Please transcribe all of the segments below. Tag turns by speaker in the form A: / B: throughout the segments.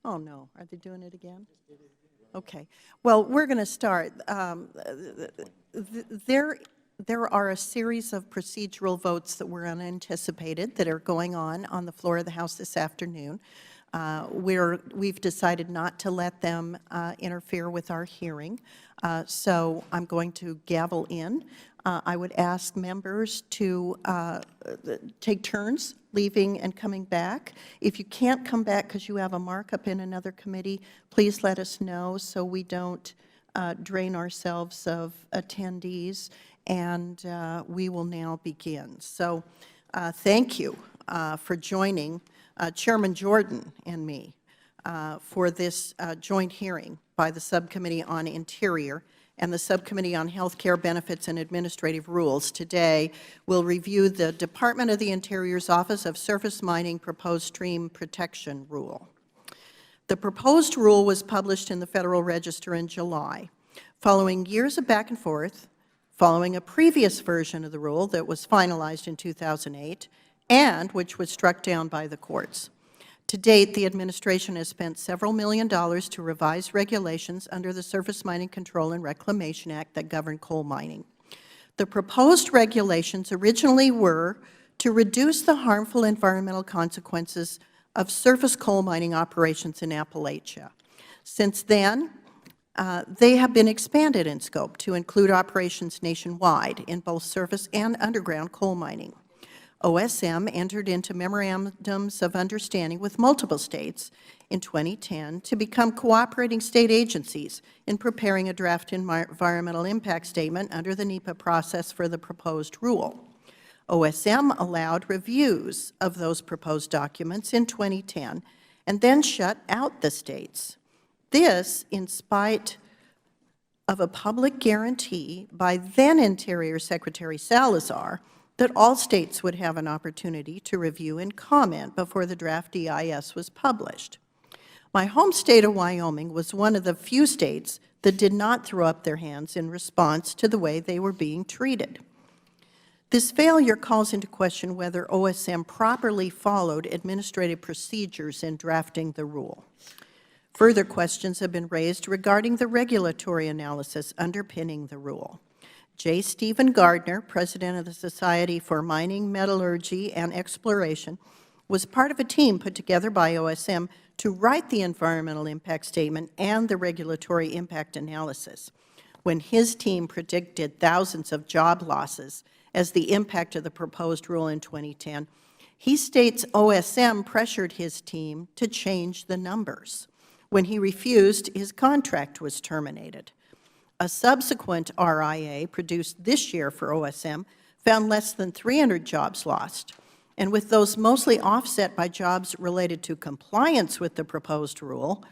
A: Oh, no. Are they doing it again? Okay. Well, we're going to start. There are a series of procedural votes that were unanticipated that are going on the floor of the House this afternoon. We've decided not to let them interfere with our hearing, so I'm going to gavel in. I would ask members to take turns leaving and coming back. If you can't come back because you have a markup in another committee, please let us know so we don't drain ourselves of attendees, and we will now begin. So thank you for joining Chairman Jordan and me for this joint hearing by the Subcommittee on Interior and the Subcommittee on Health Care Benefits and Administrative Rules. Today, we'll review the Department of the Interior's Office of Surface Mining Proposed Stream Protection Rule. The proposed rule was published in the Federal Register in July. Following years of back and forth, following a previous version of the rule that was finalized in 2008, and which was struck down by the courts. To date, the administration has spent several $1 million to revise regulations under the Surface Mining Control and Reclamation Act that govern coal mining. The proposed regulations originally were to reduce the harmful environmental consequences of surface coal mining operations in Appalachia. Since then, they have been expanded in scope to include operations nationwide in both surface and underground coal mining. OSM entered into memorandums of understanding with multiple states in 2010 to become cooperating state agencies in preparing a draft environmental impact statement under the NEPA process for the proposed rule. OSM allowed reviews of those proposed documents in 2010 and then shut out the states. This in spite of a public guarantee by then Interior Secretary Salazar that all states would have an opportunity to review and comment before the draft EIS was published. My home state of Wyoming was one of the few states that did not throw up their hands in response to the way they were being treated. This failure calls into question whether OSM properly followed administrative procedures in drafting the rule. Further questions have been raised regarding the regulatory analysis underpinning the rule. J. Stephen Gardner, president of the Society for Mining, Metallurgy, and Exploration, was part of a team put together by OSM to write the environmental impact statement and the regulatory impact analysis. When his team predicted thousands of job losses as the impact of the proposed rule in 2010, he states OSM pressured his team to change the numbers. When he refused, his contract was terminated. A subsequent RIA produced this year for OSM found less than 300 jobs lost, and with those mostly offset by jobs related to compliance with the proposed rule,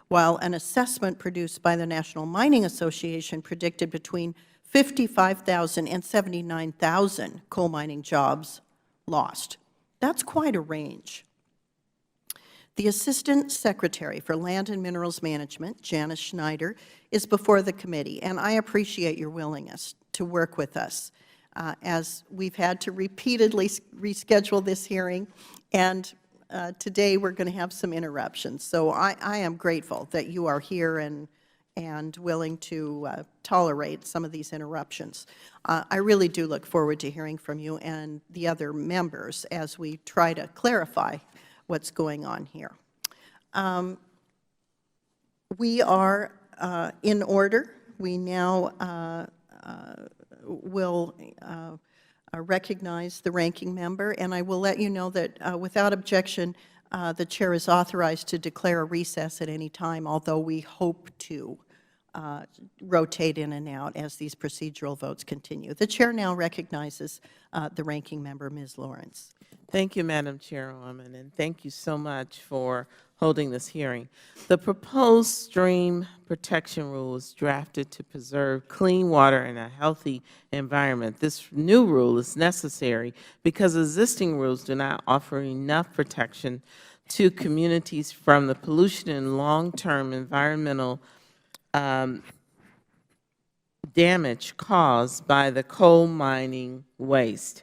A: while an assessment produced by the National Mining Association predicted between 55,000 and 79,000 coal mining jobs lost. That's quite a range. The Assistant Secretary for Land and Minerals Management, Janice Schneider, is before the committee, and I appreciate your willingness to work with us as we've had to repeatedly reschedule this hearing, and today we're going to have some interruptions. So I am grateful that you are here and willing to tolerate some of these interruptions. I really do look forward to hearing from you and the other members as we try to clarify what's going on here. We are in order. We now will recognize the ranking member, and I will let you know that without objection, the chair is authorized to declare a recess at any time, although we hope to rotate in and out as these procedural votes continue. The chair now recognizes the ranking member, Ms. Lawrence.
B: Thank you, Madam Chairwoman, and thank you so much for holding this hearing. The proposed stream protection rule is drafted to preserve clean water and a healthy environment. This new rule is necessary because existing rules do not offer enough protection to communities from the pollution and long-term environmental damage caused by the coal mining waste.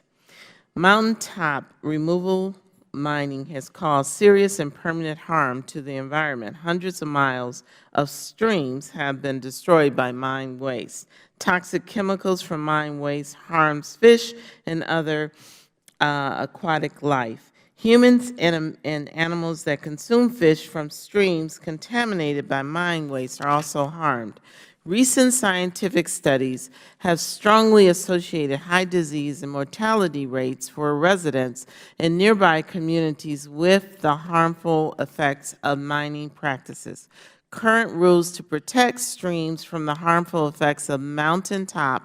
B: Mountaintop removal mining has caused serious and permanent harm to the environment. Hundreds of miles of streams have been destroyed by mine waste. Toxic chemicals from mine waste harms fish and other aquatic life. Humans and animals that consume fish from streams contaminated by mine waste are also harmed. Recent scientific studies have strongly associated high disease and mortality rates for residents in nearby communities with the harmful effects of mining practices. Current rules to protect streams from the harmful effects of mountaintop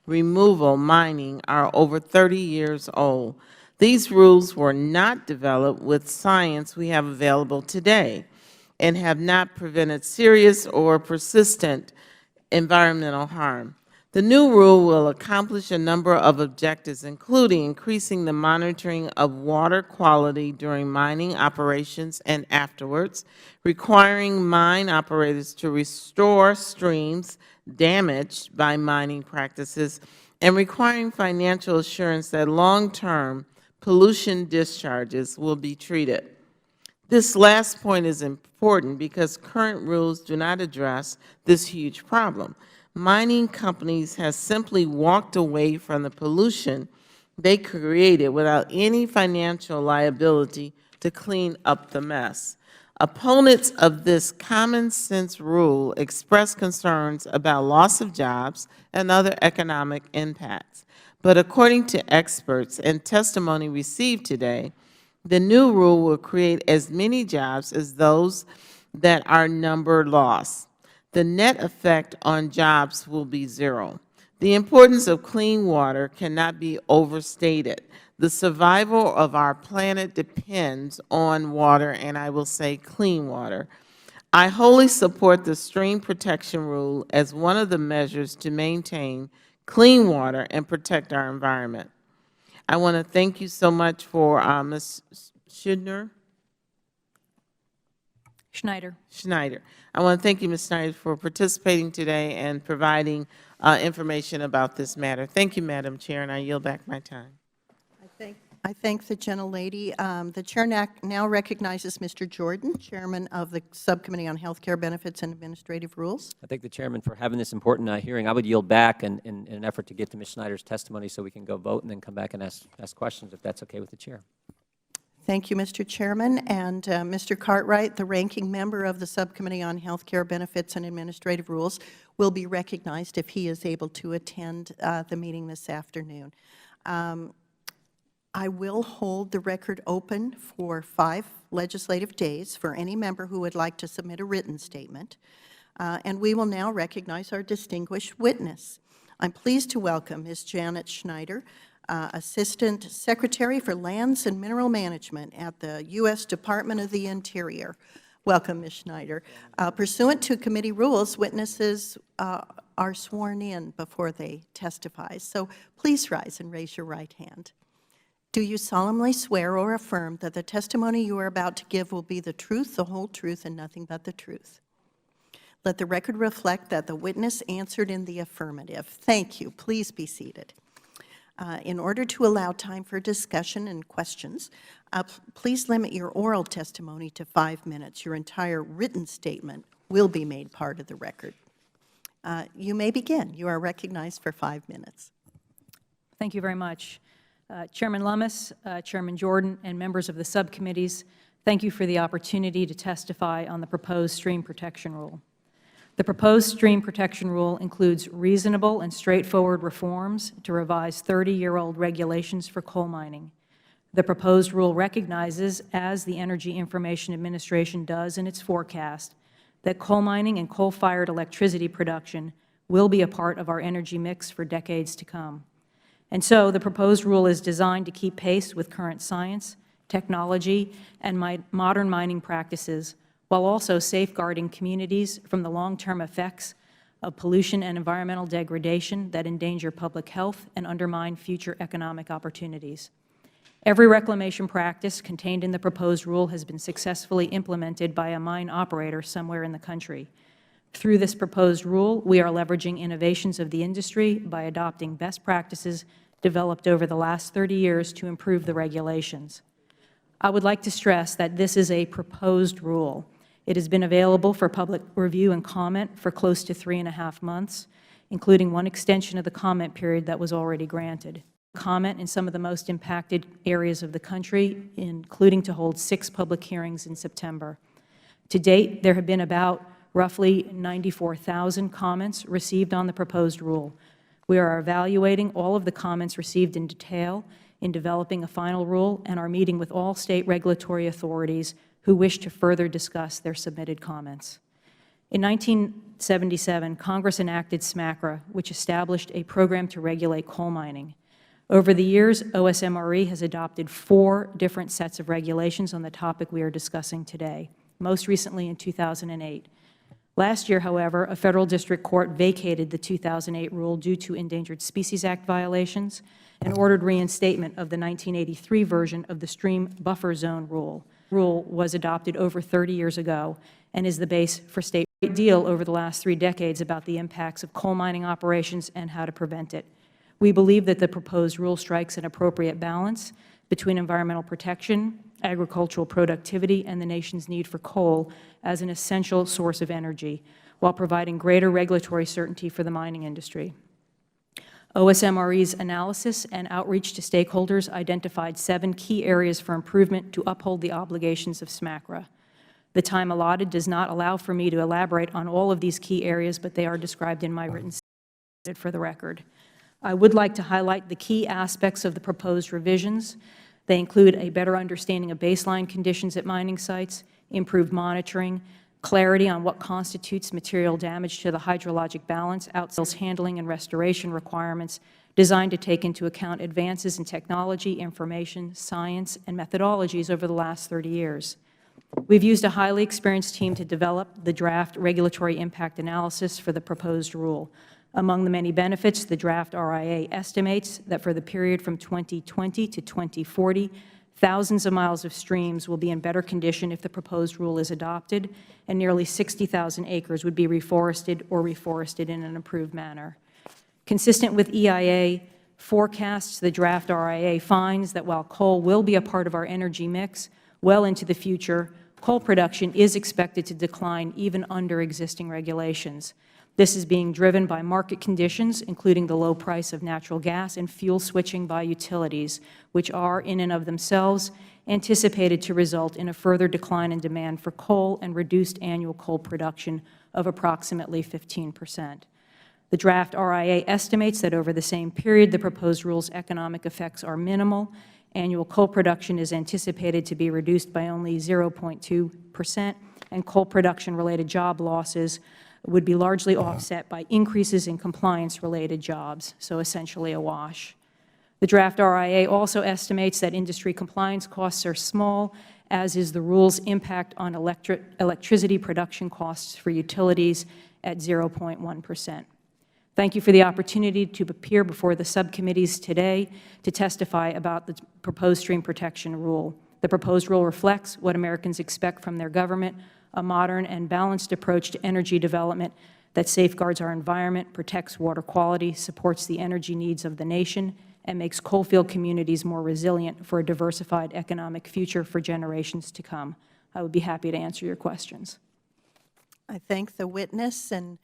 B: removal mining are over 30 years old. These rules were not developed with science we have available today and have not prevented serious or persistent environmental harm. The new rule will accomplish a number of objectives, including increasing the monitoring of water quality during mining operations and afterwards, requiring mine operators to restore streams damaged by mining practices, and requiring financial assurance that long-term pollution discharges will be treated. This last point is important because current rules do not address this huge problem. Mining companies have simply walked away from the pollution they created without any financial liability to clean up the mess. Opponents of this common sense rule express concerns about loss of jobs and other economic impacts. But according to experts and testimony received today, the new rule will create as many jobs as those that are number lost. The net effect on jobs will be zero. The importance of clean water cannot be overstated. The survival of our planet depends on water, and I will say clean water. I wholly support the stream protection rule as one of the measures to maintain clean water and protect our environment. I want to thank you so much for Ms. Schneider. I want to thank you, Ms. Schneider, for participating today and providing information about this matter. Thank you, Madam Chair, and I yield back my time.
A: I thank the gentlelady. The Chair now recognizes Mr. Jordan, Chairman of the Subcommittee on Health Care Benefits and Administrative Rules.
C: I thank the Chairman for having this important hearing. I would yield back in an effort to get to Ms. Schneider's testimony so we can go vote and then come back and ask questions, if that's okay with the Chair.
A: Thank you, Mr. Chairman. And Mr. Cartwright, the ranking member of the Subcommittee on Health Care Benefits and Administrative Rules, will be recognized if he is able to attend the meeting this afternoon. I will hold the record open for 5 legislative days for any member who would like to submit a written statement. And we will now recognize our distinguished witness. I'm pleased to welcome Ms. Janet Schneider, Assistant Secretary for Lands and Mineral Management at the U.S. Department of the Interior. Welcome, Ms. Schneider. Pursuant to committee rules, witnesses are sworn in before they testify. So please rise and raise your right hand. Do you solemnly swear or affirm that the testimony you are about to give will be the truth, the whole truth, and nothing but the truth? Let the record reflect that the witness answered in the affirmative. Thank you. Please be seated. In order to allow time for discussion and questions, please limit your oral testimony to 5 minutes. Your entire written statement will be made part of the record. You may begin. You are recognized for 5 minutes.
D: Thank you very much. Chairman Lummis, Chairman Jordan, and members of the subcommittees, thank you for the opportunity to testify on the proposed stream protection rule. The proposed stream protection rule includes reasonable and straightforward reforms to revise 30-year-old regulations for coal mining. The proposed rule recognizes, as the Energy Information Administration does in its forecast, that coal mining and coal-fired electricity production will be a part of our energy mix for decades to come. And so the proposed rule is designed to keep pace with current science, technology, and modern mining practices, while also safeguarding communities from the long-term effects of pollution and environmental degradation that endanger public health and undermine future economic opportunities. Every reclamation practice contained in the proposed rule has been successfully implemented by a mine operator somewhere in the country. Through this proposed rule, we are leveraging innovations of the industry by adopting best practices developed over the last 30 years to improve the regulations. I would like to stress that this is a proposed rule. It has been available for public review and comment for close to 3.5 months, including one extension of the comment period that was already granted. Comment in some of the most impacted areas of the country, including to hold 6 public hearings in September. To date, there have been about roughly 94,000 comments received on the proposed rule. We are evaluating all of the comments received in detail in developing a final rule and are meeting with all state regulatory authorities who wish to further discuss their submitted comments. In 1977, Congress enacted SMCRA, which established a program to regulate coal mining. Over the years, OSMRE has adopted 4 different sets of regulations on the topic we are discussing today, most recently in 2008. Last year, however, a federal district court vacated the 2008 rule due to Endangered Species Act violations and ordered reinstatement of the 1983 version of the Stream Buffer Zone rule. The rule was adopted over 30 years ago and is the base for state deal over the last 3 decades about the impacts of coal mining operations and how to prevent it. We believe that the proposed rule strikes an appropriate balance between environmental protection, agricultural productivity, and the nation's need for coal as an essential source of energy, while providing greater regulatory certainty for the mining industry. OSMRE's analysis and outreach to stakeholders identified 7 key areas for improvement to uphold the obligations of SMCRA. The time allotted does not allow for me to elaborate on all of these key areas, but they are described in my written statement for the record. I would like to highlight the key aspects of the proposed revisions. They include a better understanding of baseline conditions at mining sites, improved monitoring, clarity on what constitutes material damage to the hydrologic balance, outsales handling and restoration requirements designed to take into account advances in technology, information, science, and methodologies over the last 30 years. We've used a highly experienced team to develop the draft regulatory impact analysis for the proposed rule. Among the many benefits, the draft RIA estimates that for the period from 2020 to 2040, thousands of miles of streams will be in better condition if the proposed rule is adopted, and nearly 60,000 acres would be reforested or reforested in an improved manner. Consistent with EIA forecasts, the draft RIA finds that while coal will be a part of our energy mix well into the future, coal production is expected to decline even under existing regulations. This is being driven by market conditions, including the low price of natural gas and fuel switching by utilities, which are, in and of themselves, anticipated to result in a further decline in demand for coal and reduced annual coal production of approximately 15%. The draft RIA estimates that over the same period, the proposed rule's economic effects are minimal. Annual coal production is anticipated to be reduced by only 0.2%, and coal production-related job losses would be largely offset by increases in compliance-related jobs, so essentially a wash. The draft RIA also estimates that industry compliance costs are small, as is the rule's impact on electricity production costs for utilities at 0.1%. Thank you for the opportunity to appear before the subcommittees today to testify about the proposed stream protection rule. The proposed rule reflects what Americans expect from their government: a modern and balanced approach to energy development that safeguards our environment, protects water quality, supports the energy needs of the nation, and makes coalfield communities more resilient for a diversified economic future for generations to come. I would be happy to answer your questions.
A: I thank the witness, and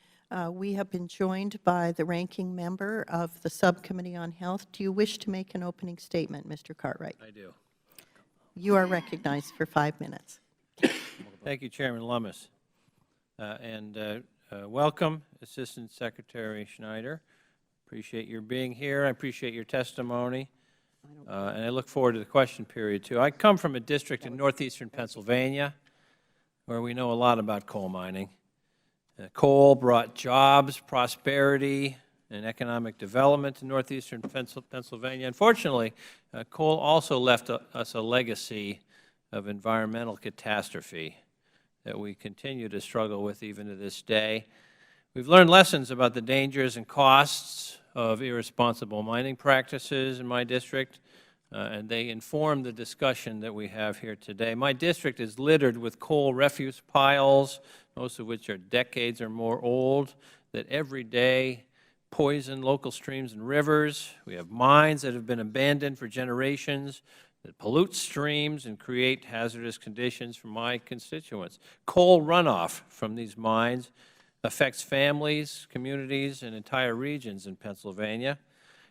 A: we have been joined by the ranking member of the Subcommittee on Health. Do you wish to make an opening statement, Mr. Cartwright?
E: I do.
A: You are recognized for 5 minutes.
E: Thank you, Chairman Lummis. Welcome, Assistant Secretary Schneider. Appreciate your being here. I appreciate your testimony. And I look forward to the question period, too. I come from a district in northeastern Pennsylvania where we know a lot about coal mining. Coal brought jobs, prosperity, and economic development to northeastern Pennsylvania. Unfortunately, coal also left us a legacy of environmental catastrophe that we continue to struggle with even to this day. We've learned lessons about the dangers and costs of irresponsible mining practices in my district, and they inform the discussion that we have here today. My district is littered with coal refuse piles, most of which are decades or more old, that every day poison local streams and rivers. We have mines that have been abandoned for generations that pollute streams and create hazardous conditions for my constituents. Coal runoff from these mines affects families, communities, and entire regions in Pennsylvania.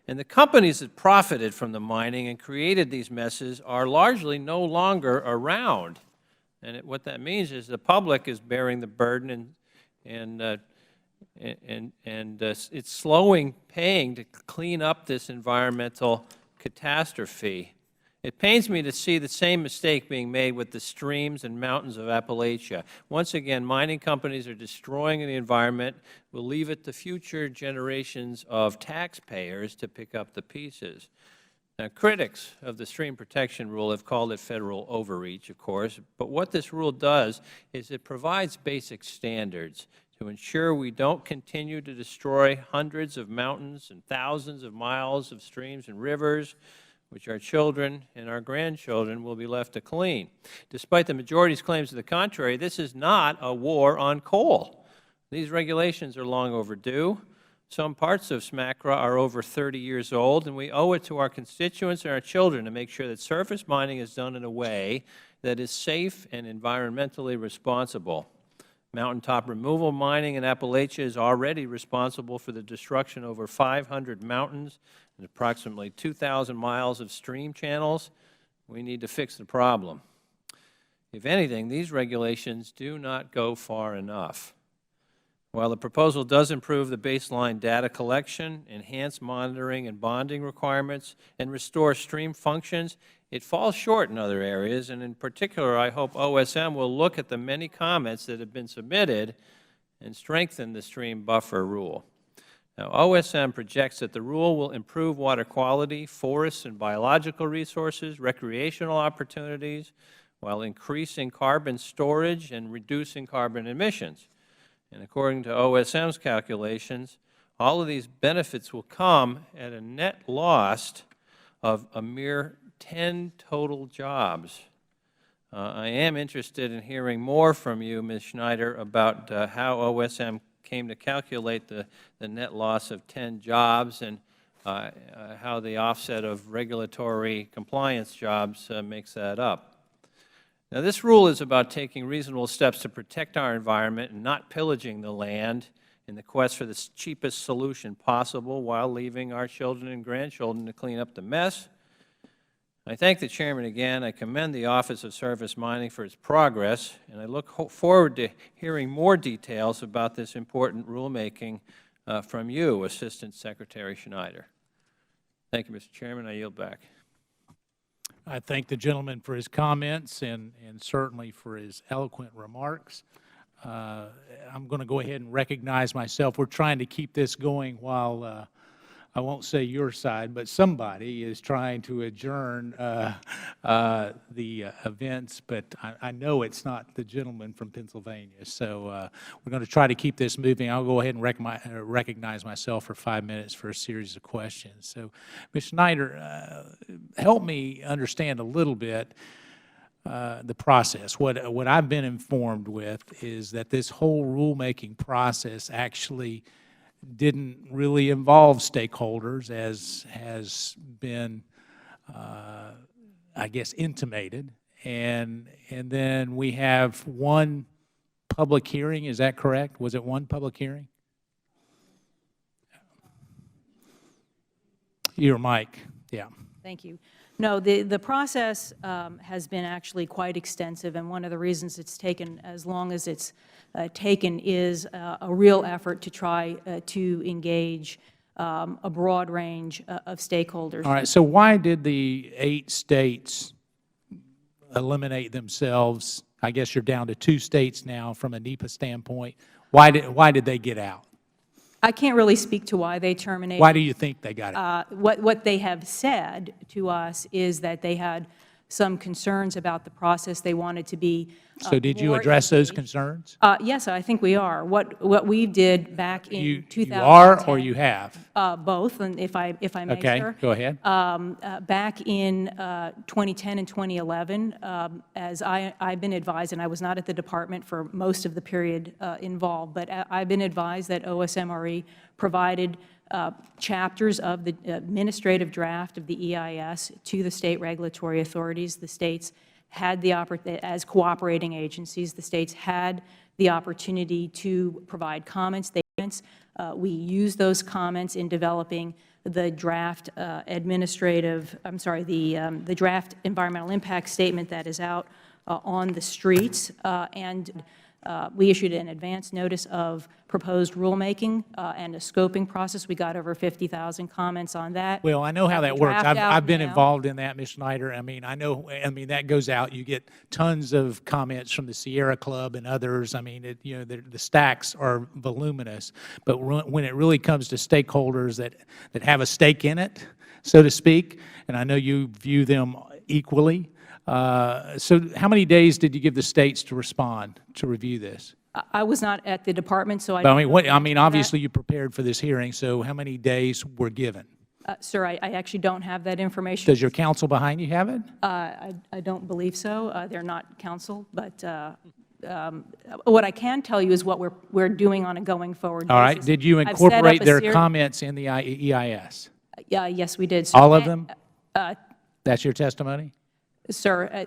E: And the companies that profited from the mining and created these messes are largely no longer around. And what that means is the public is bearing the burden, and it's slowing paying to clean up this environmental catastrophe. It pains me to see the same mistake being made with the streams and mountains of Appalachia. Once again, mining companies are destroying the environment. We'll leave it to future generations of taxpayers to pick up the pieces. Now, critics of the stream protection rule have called it federal overreach, of course, but what this rule does is it provides basic standards to ensure we don't continue to destroy hundreds of mountains and thousands of miles of streams and rivers, which our children and our grandchildren will be left to clean. Despite the majority's claims to the contrary, this is not a war on coal. These regulations are long overdue. Some parts of SMCRA are over 30 years old, and we owe it to our constituents and our children to make sure that surface mining is done in a way that is safe and environmentally responsible. Mountaintop removal mining in Appalachia is already responsible for the destruction of over 500 mountains and approximately 2,000 miles of stream channels. We need to fix the problem. If anything, these regulations do not go far enough. While the proposal does improve the baseline data collection, enhance monitoring and bonding requirements, and restore stream functions, it falls short in other areas, and in particular, I hope OSM will look at the many comments that have been submitted and strengthen the stream buffer rule. Now, OSM projects that the rule will improve water quality, forests and biological resources, recreational opportunities, while increasing carbon storage and reducing carbon emissions. And according to OSM's calculations, all of these benefits will come at a net loss of a mere 10 total jobs. I am interested in hearing more from you, Ms. Schneider, about how OSM came to calculate the net loss of 10 jobs and how the offset of regulatory compliance jobs makes that up. Now, this rule is about taking reasonable steps to protect our environment and not pillaging the land in the quest for the cheapest solution possible while leaving our children and grandchildren to clean up the mess. I thank the Chairman again. I commend the Office of Surface Mining for its progress, and I look forward to hearing more details about this important rulemaking from you, Assistant Secretary Schneider. Thank you, Mr. Chairman. I yield back.
F: I thank the gentleman for his comments and certainly for his eloquent remarks. I'm going to go ahead and recognize myself. We're trying to keep this going while I won't say your side, but somebody is trying to adjourn the events, but I know it's not the gentleman from Pennsylvania. So we're going to try to keep this moving. I'll go ahead and recognize myself for 5 minutes for a series of questions. So, Ms. Schneider, help me understand a little bit the process. What I've been informed with is that this whole rulemaking process actually didn't really involve stakeholders, as has been, I guess, intimated. And then we have one public hearing. Is that correct? Was it one public hearing? Your mic. Yeah.
D: Thank you. No, the process has been actually quite extensive, and one of the reasons it's taken as long as it's taken is a real effort to try to engage a broad range of stakeholders.
F: All right, so why did the 8 states eliminate themselves? I guess you're down to 2 states now from a NEPA standpoint. Why did they get out?
D: I can't really speak to why they terminated.
F: Why do you think they got out?
D: What they have said to us is that they had some concerns about the process. They wanted to be
F: So did you
D: more
F: address those
D: engaged.
F: concerns?
D: Yes, I think we are. What we did back in
F: You
D: 2010.
F: are or you have?
D: Both, and if I may,
F: Okay,
D: sir.
F: go ahead.
D: Back in 2010 and 2011, as I've been advised, and I was not at the department for most of the period involved, but I've been advised that OSMRE provided chapters of the administrative draft of the EIS to the state regulatory authorities. The states had as cooperating agencies, the states had the opportunity to provide comments. We used those comments in developing the draft the draft environmental impact statement that is out on the streets, and we issued an advance notice of proposed rulemaking and a scoping process. We got over 50,000 comments on that.
F: Well, I know how
D: Have the
F: that works.
D: draft out
F: I've been
D: now.
F: involved in that, Ms. Schneider. I mean, that goes out. You get tons of comments from the Sierra Club and others. I mean, the stacks are voluminous. But when it really comes to stakeholders that have a stake in it, so to speak, and I know you view them equally, so how many days did you give the states to respond, to review this?
D: I was not at the department, so I
F: But
D: don't know
F: I mean,
D: that.
F: obviously you prepared for this hearing, so how many days were given?
D: Sir, I actually don't have that information.
F: Does your counsel behind you have it?
D: I don't believe so. They're not counsel, but what I can tell you is what we're doing on a going forward basis.
F: All right. Did you
D: I've set up
F: incorporate
D: a
F: their
D: series-
F: comments in the EIS?
D: Yes, we did. So,
F: All of them? That's your testimony?
D: Sir,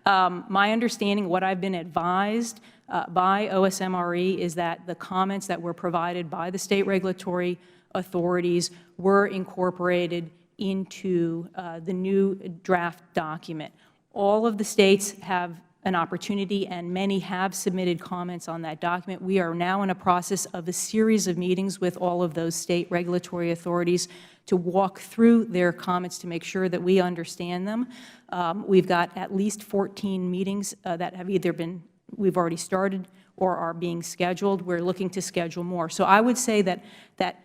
D: my understanding, what I've been advised by OSMRE is that the comments that were provided by the state regulatory authorities were incorporated into the new draft document. All of the states have an opportunity, and many have submitted comments on that document. We are now in a process of a series of meetings with all of those state regulatory authorities to walk through their comments to make sure that we understand them. We've got at least 14 meetings that have either been, we've already started or are being scheduled. We're looking to schedule more. So I would say that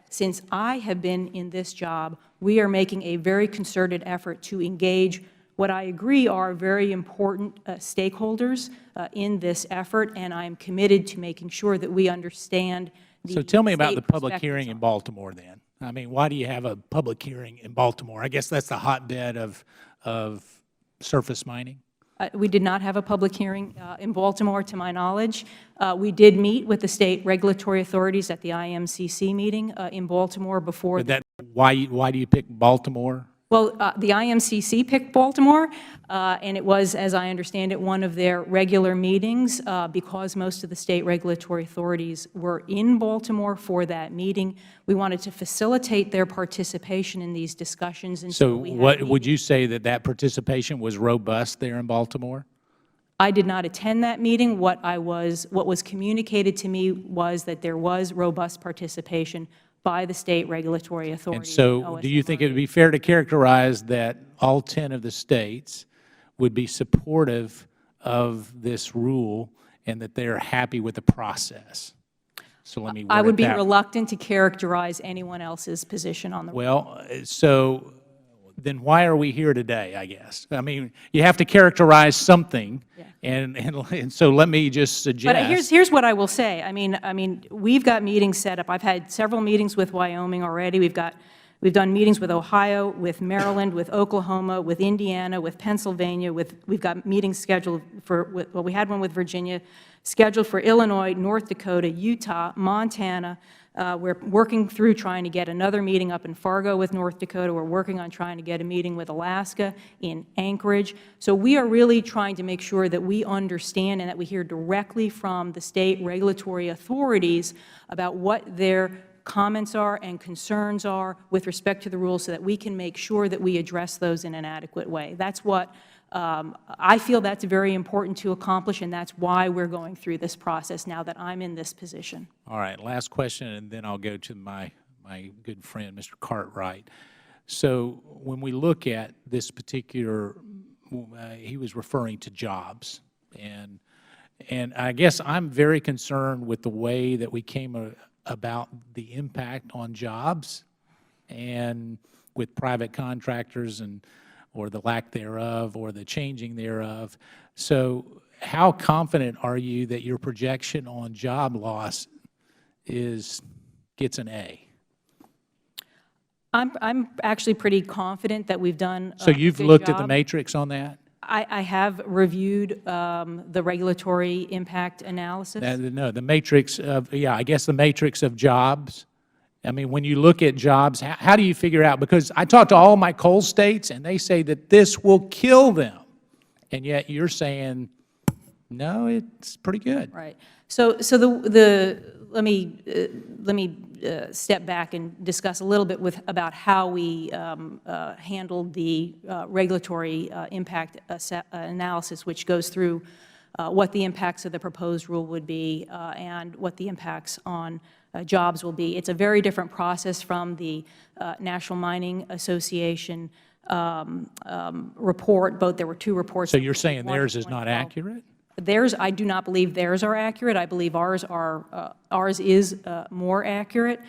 D: since I have been in this job, we are making a very concerted effort to engage what I agree are very important stakeholders in this effort, and I'm committed to making sure that we understand the
F: So tell me about
D: state
F: the public
D: perspectives
F: hearing in
D: on it.
F: Baltimore then. I mean, why do you have a public hearing in Baltimore? I guess that's the hotbed of surface mining.
D: We did not have a public hearing in Baltimore, to my knowledge. We did meet with the state regulatory authorities at the IMCC meeting in Baltimore before.
F: But why do you pick Baltimore?
D: Well, the IMCC picked Baltimore, and it was, as I understand it, one of their regular meetings because most of the state regulatory authorities were in Baltimore for that meeting. We wanted to facilitate their participation in these discussions. And
F: So
D: we had
F: what would
D: meetings.
F: you say that participation was robust there in Baltimore?
D: I did not attend that meeting. What was communicated to me was that there was robust participation by the state regulatory
F: And
D: authorities.
F: so do you think it would be fair to characterize that all 10 of the states would be supportive of this rule and that they're happy with the process? So let me word
D: I would
F: it
D: be
F: that way.
D: reluctant to characterize anyone else's position on the.
F: Well, so then why are we here today, I guess? I mean, you have to characterize something, and so let me just suggest.
D: But here's what I will say. I mean, we've got meetings set up. I've had several meetings with Wyoming already. We've done meetings with Ohio, with Maryland, with Oklahoma, with Indiana, with Pennsylvania. We've got meetings scheduled for. Well, we had one with Virginia, scheduled for Illinois, North Dakota, Utah, Montana. We're working through trying to get another meeting up in Fargo with North Dakota. We're working on trying to get a meeting with Alaska in Anchorage. So we are really trying to make sure that we understand and that we hear directly from the state regulatory authorities about what their comments are and concerns are with respect to the rules so that we can make sure that we address those in an adequate way. That's what I feel that's very important to accomplish, and that's why we're going through this process now that I'm in this position.
F: All right, last question, and then I'll go to my good friend, Mr. Cartwright. So when we look at this particular, he was referring to jobs, and I guess I'm very concerned with the way that we came about the impact on jobs and with private contractors or the lack thereof, or the changing thereof. So how confident are you that your projection on job loss gets an A?
D: I'm actually pretty confident that we've done
F: So
D: a
F: you've
D: good
F: looked at the
D: job.
F: matrix on that?
D: I have reviewed the regulatory impact analysis.
F: No, the matrix of, I guess the matrix of jobs I mean, when you look at jobs, how do you figure out? Because I talk to all my coal states, and they say that this will kill them. And yet you're saying, no, it's pretty good.
D: Right. So let me step back and discuss a little bit about how we handled the regulatory impact analysis, which goes through what the impacts of the proposed rule would be and what the impacts on jobs will be. It's a very different process from the National Mining Association report. There were two reports.
F: So you're saying theirs is not accurate?
D: Theirs, I do not believe theirs are accurate. I believe ours is more accurate.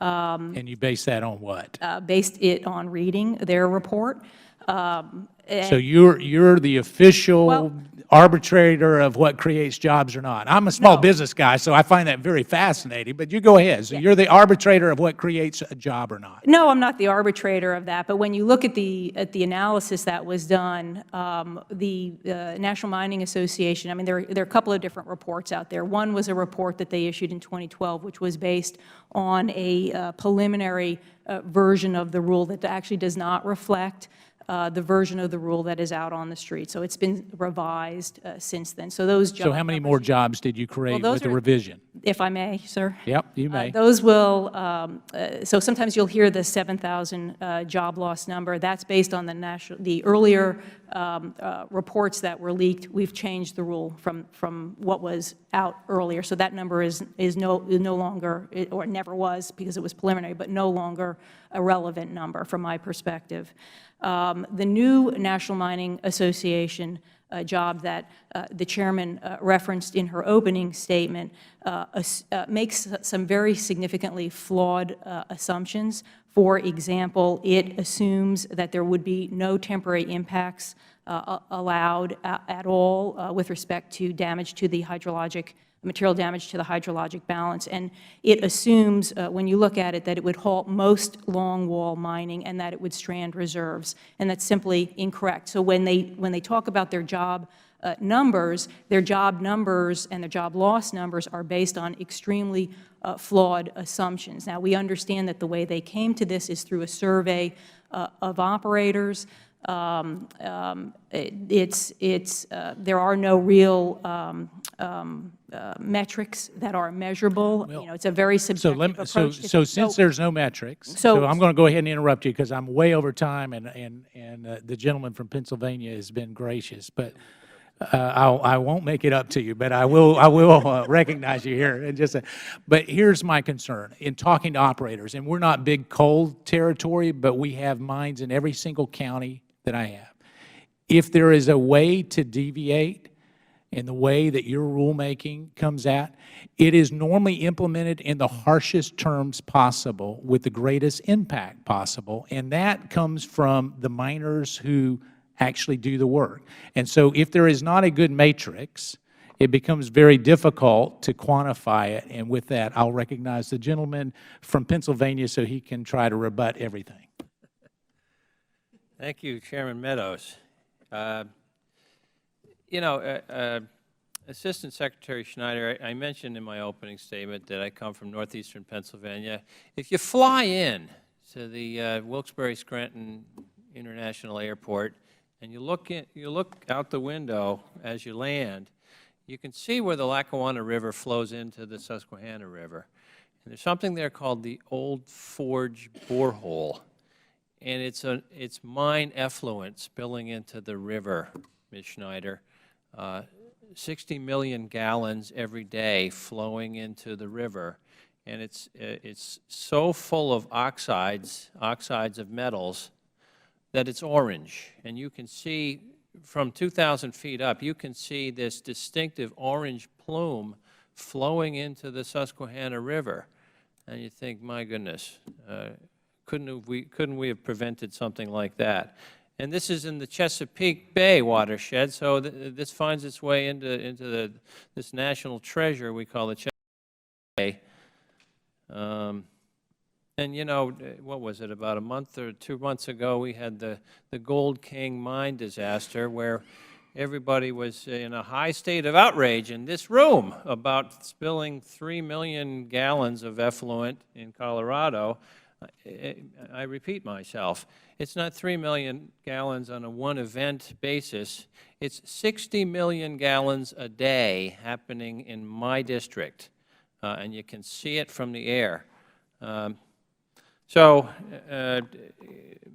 F: And you base that on what?
D: Based it on reading their report.
F: So you're the official
D: Well-
F: arbitrator of what creates jobs or not. I'm a small business guy, so I find that very fascinating, but you go ahead. So you're the arbitrator of what creates a job or not.
D: No, I'm not the arbitrator of that, but when you look at the analysis that was done, the National Mining Association, I mean, there are a couple of different reports out there. One was a report that they issued in 2012, which was based on a preliminary version of the rule that actually does not reflect the version of the rule that is out on the street. So it's been revised since then. So those jobs.
F: So how many more jobs did you create
D: those
F: with the
D: are-
F: revision?
D: If I may, sir?
F: Yep, you may.
D: Those will, so sometimes you'll hear the 7,000 job loss number. That's based on the earlier reports that were leaked. We've changed the rule from what was out earlier. So that number is no longer, or never was because it was preliminary, but no longer a relevant number from my perspective. The new National Mining Association job that the chairman referenced in her opening statement makes some very significantly flawed assumptions. For example, it assumes that there would be no temporary impacts allowed at all with respect to damage to the hydrologic material damage to the hydrologic balance. And it assumes, when you look at it, that it would halt most longwall mining and that it would strand reserves. And that's simply incorrect. So when they talk about their job numbers and their job loss numbers are based on extremely flawed assumptions. Now, we understand that the way they came to this is through a survey of operators. There are no real metrics that are measurable.
F: Well,
D: It's a very subjective approach.
F: So since there's no metrics, so I'm going to go ahead and interrupt you because I'm way over time, and the gentleman from Pennsylvania has been gracious, but I won't make it up to you, but I will recognize you here. But here's my concern in talking to operators, and we're not big coal territory, but we have mines in every single county that I have. If there is a way to deviate in the way that your rulemaking comes at, it is normally implemented in the harshest terms possible with the greatest impact possible, and that comes from the miners who actually do the work. And so if there is not a good matrix, it becomes very difficult to quantify it, and with that, I'll recognize the gentleman from Pennsylvania so he can try to rebut everything.
E: Thank you, Chairman Meadows. Assistant Secretary Schneider, I mentioned in my opening statement that I come from northeastern Pennsylvania. If you fly in to the Wilkes-Barre-Scranton International Airport and you look out the window as you land, you can see where the Lackawanna River flows into the Susquehanna River. And there's something there called the Old Forge Borehole. And it's mine effluent spilling into the river, Ms. Schneider. 60 million gallons every day flowing into the river. And it's so full of oxides of metals, that it's orange. And you can see from 2,000 feet up, you can see this distinctive orange plume flowing into the Susquehanna River. And you think, my goodness, couldn't we have prevented something like that? And this is in the Chesapeake Bay watershed, so this finds its way into this national treasure we call the Chesapeake Bay. And what was it, about a month or 2 months ago, we had the Gold King mine disaster where everybody was in a high state of outrage in this room about spilling 3 million gallons of effluent in Colorado. I repeat myself, it's not 3 million gallons on a one-event basis. It's 60 million gallons a day happening in my district, and you can see it from the air.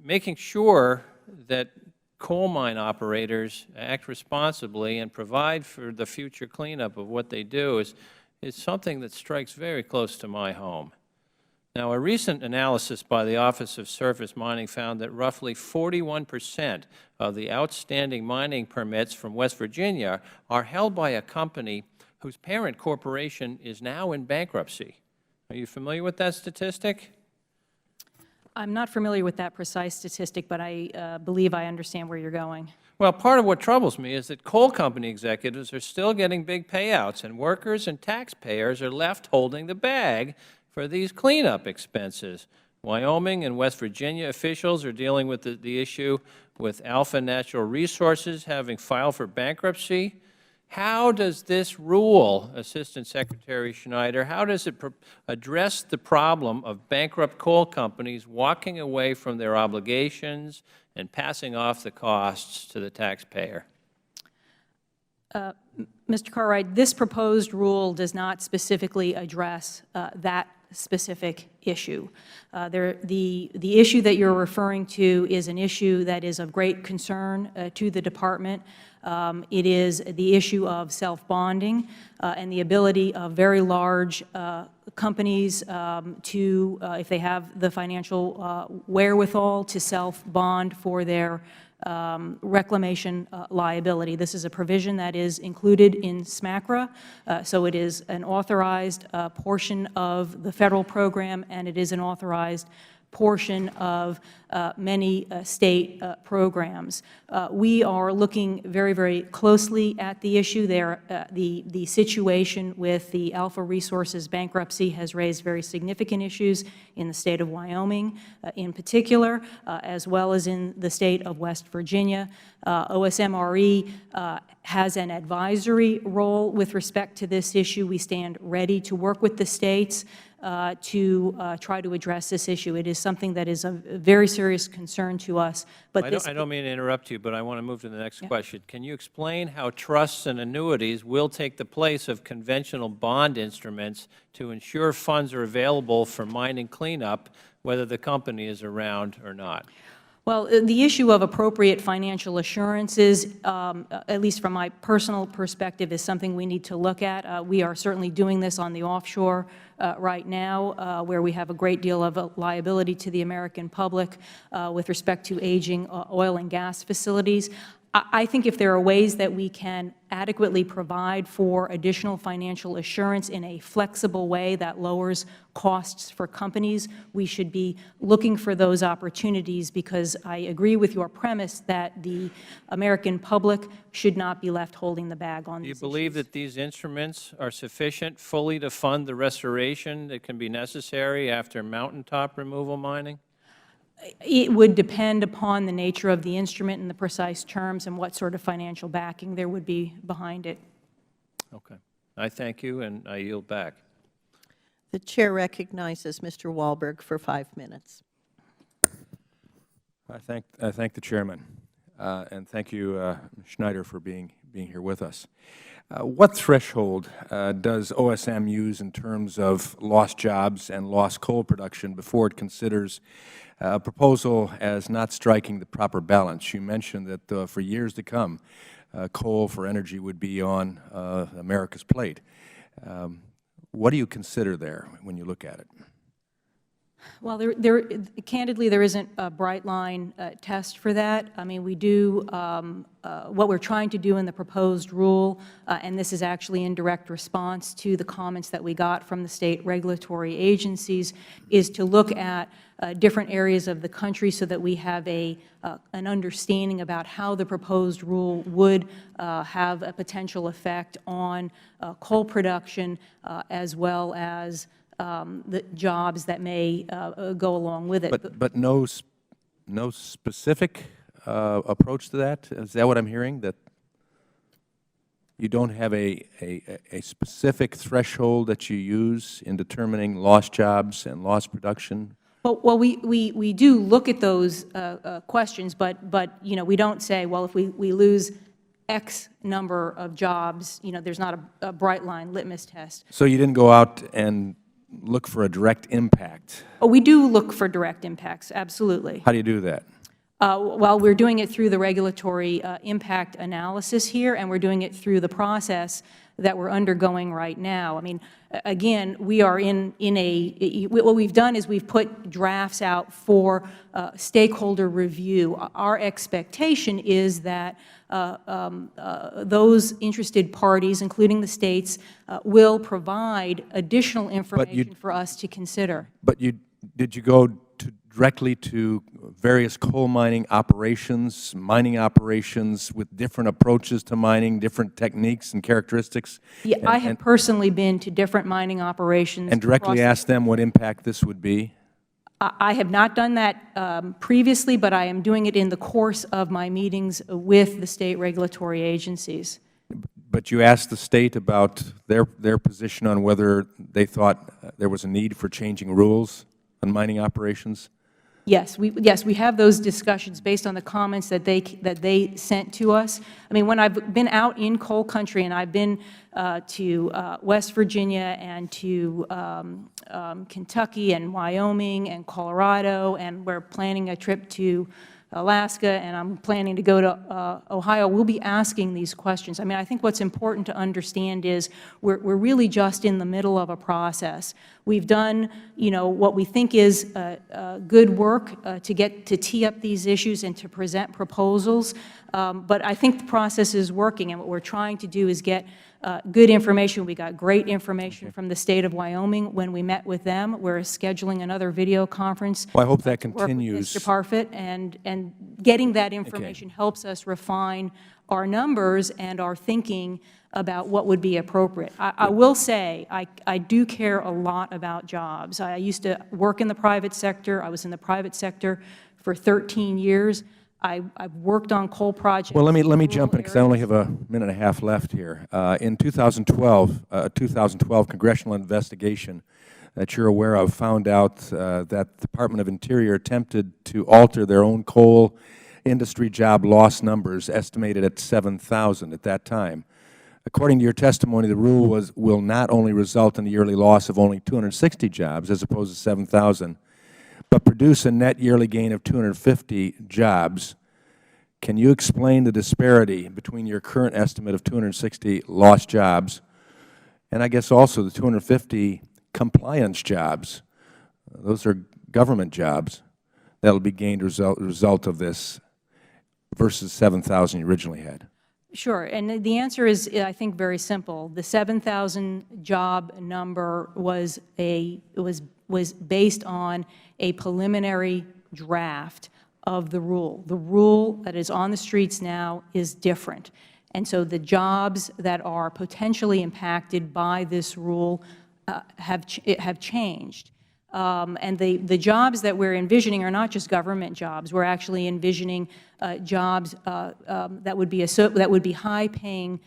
E: Making sure that coal mine operators act responsibly and provide for the future cleanup of what they do is something that strikes very close to my home. Now, a recent analysis by the Office of Surface Mining found that roughly 41% of the outstanding mining permits from West Virginia are held by a company whose parent corporation is now in bankruptcy. Are you familiar with that statistic?
D: I'm not familiar with that precise statistic, but I believe I understand where you're going.
E: Well, part of what troubles me is that coal company executives are still getting big payouts, and workers and taxpayers are left holding the bag for these cleanup expenses. Wyoming and West Virginia officials are dealing with the issue with Alpha Natural Resources having filed for bankruptcy. How does this rule, Assistant Secretary Schneider, how does it address the problem of bankrupt coal companies walking away from their obligations and passing off the costs to the taxpayer?
D: Mr. Cartwright, this proposed rule does not specifically address that specific issue. The issue that you're referring to is an issue that is of great concern to the Department. It is the issue of self-bonding and the ability of very large companies to, if they have the financial wherewithal, to self-bond for their reclamation liability. This is a provision that is included in SMACRA, so it is an authorized portion of the federal program, and it is an authorized portion of many state programs. We are looking very, very closely at the issue there. The situation with the Alpha Resources bankruptcy has raised very significant issues in the state of Wyoming in particular, as well as in the state of West Virginia. OSMRE has an advisory role with respect to this issue. We stand ready to work with the states to try to address this issue. It is something that is a very serious concern to us. But
E: I don't mean to interrupt you, but I want to move to the next question. Can you explain how trusts and annuities will take the place of conventional bond instruments to ensure funds are available for mining cleanup, whether the company is around or not?
D: Well, the issue of appropriate financial assurances, at least from my personal perspective, is something we need to look at. We are certainly doing this on the offshore right now, where we have a great deal of liability to the American public with respect to aging oil and gas facilities. I think if there are ways that we can adequately provide for additional financial assurance in a flexible way that lowers costs for companies, we should be looking for those opportunities, because I agree with your premise that the American public should not be left holding the bag on these issues.
E: Do you believe that these instruments are sufficient fully to fund the restoration that can be necessary after mountaintop removal mining?
D: It would depend upon the nature of the instrument and the precise terms and what sort of financial backing there would be behind it.
E: Okay. I thank you, and I yield back.
A: The Chair recognizes Mr. Wahlberg for 5 minutes.
G: I thank the Chairman, and thank you, Schneider, for being here with us. What threshold does OSM use in terms of lost jobs and lost coal production before it considers a proposal as not striking the proper balance? You mentioned that for years to come, coal for energy would be on America's plate. What do you consider there when you look at it?
D: Well, candidly, there isn't a bright line test for that. I mean, we do what we're trying to do in the proposed rule, and this is actually in direct response to the comments that we got from the state regulatory agencies, is to look at different areas of the country so that we have an understanding about how the proposed rule would have a potential effect on coal production as well as the jobs that may go along with it.
G: But no specific approach to that? Is that what I'm hearing? That You don't have a specific threshold that you use in determining lost jobs and lost production?
D: Well, we do look at those questions, but you know, we don't say, well, if we lose X number of jobs, you know, there's not a bright line litmus test.
G: So you didn't go out and look for a direct impact?
D: Oh, we do look for direct impacts, absolutely.
G: How do you do that?
D: Well, we're doing it through the regulatory impact analysis here, and we're doing it through the process that we're undergoing right now. I mean, again, we are in what we've done is we've put drafts out for stakeholder review. Our expectation is that those interested parties, including the states, will provide additional information for us to consider.
G: But did you go directly to various coal mining operations with different approaches to mining, different techniques and characteristics?
D: Yeah, I have personally been to different mining operations.
G: And directly asked them what impact this would be?
D: I have not done that previously, but I am doing it in the course of my meetings with the state regulatory agencies.
G: But you asked the state about their position on whether they thought there was a need for changing rules on mining operations?
D: Yes, we have those discussions based on the comments that they sent to us. I mean, when I've been out in coal country, and I've been to West Virginia and to Kentucky and Wyoming and Colorado, and we're planning a trip to Alaska, and I'm planning to go to Ohio, we'll be asking these questions. I mean, I think what's important to understand is we're really just in the middle of a process. We've done, you know, what we think is good work to tee up these issues and to present proposals, but I think the process is working, and what we're trying to do is get good information. We got great information from the state of Wyoming when we met with them. We're scheduling another video conference.
G: Well, I hope that
D: Work with
G: continues.
D: Mr. Parfit, and getting that information helps us refine our numbers and our thinking about what would be appropriate. I will say I do care a lot about jobs. I used to work in the private sector. I was in the private sector for 13 years. I've worked on coal projects.
G: Well, let me jump in because I only have a minute and a half left here. In 2012, a 2012 congressional investigation that you're aware of found out that the Department of Interior attempted to alter their own coal industry job loss numbers, estimated at 7,000 at that time. According to your testimony, the rule will not only result in a yearly loss of only 260 jobs as opposed to 7,000, but produce a net yearly gain of 250 jobs. Can you explain the disparity between your current estimate of 260 lost jobs and I guess also the 250 compliance jobs? Those are government jobs that will be gained as a result of this versus 7,000 you originally had.
D: Sure, and the answer is, I think, very simple. The 7,000 job number was based on a preliminary draft of the rule. The rule that is on the streets now is different, and so the jobs that are potentially impacted by this rule have changed. And the jobs that we're envisioning are not just government jobs. We're actually envisioning jobs that would be high-paying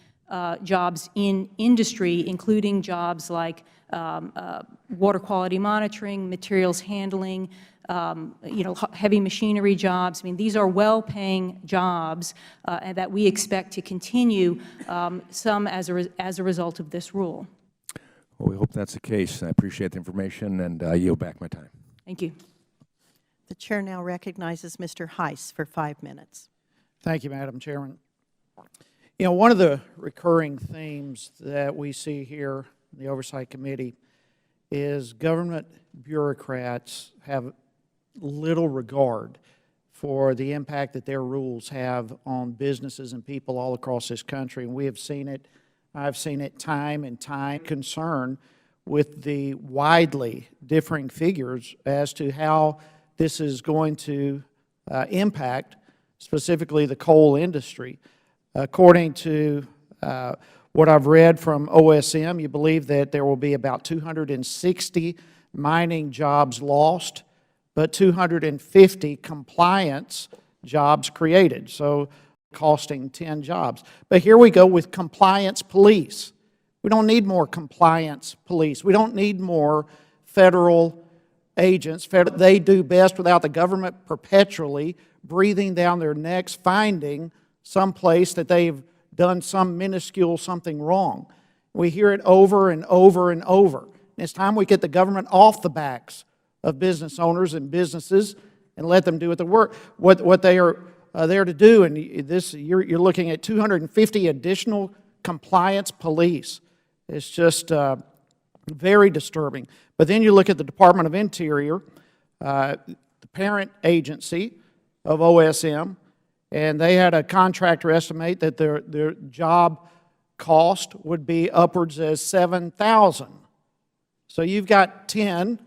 D: jobs in industry, including jobs like water quality monitoring, materials handling, you know, heavy machinery jobs. I mean, these are well-paying jobs and that we expect to continue, some as a result of this rule.
G: Well, we hope that's the case. I appreciate the information, and I yield back my time.
D: Thank you.
A: The Chair now recognizes Mr. Heiss for 5 minutes.
H: Thank you, Madam Chairman. You know, one of the recurring themes that we see here in the Oversight Committee is government bureaucrats have little regard for the impact that their rules have on businesses and people all across this country. And we have seen it, I've seen it time and time, concern with the widely differing figures as to how this is going to impact specifically the coal industry. According to what I've read from OSM, you believe that there will be about 260 mining jobs lost, but 250 compliance jobs created. So costing 10 jobs. But here we go with compliance police. We don't need more compliance police. We don't need more federal agents. They do best without the government perpetually breathing down their necks, finding some place that they've done some minuscule something wrong. We hear it over and over and over. And it's time we get the government off the backs of business owners and businesses and let them do what they are there to do. And you're looking at 250 additional compliance police. It's just very disturbing. But then you look at the Department of Interior, the parent agency of OSM, and they had a contractor estimate that their job cost would be upwards of $7,000. So you've got 10.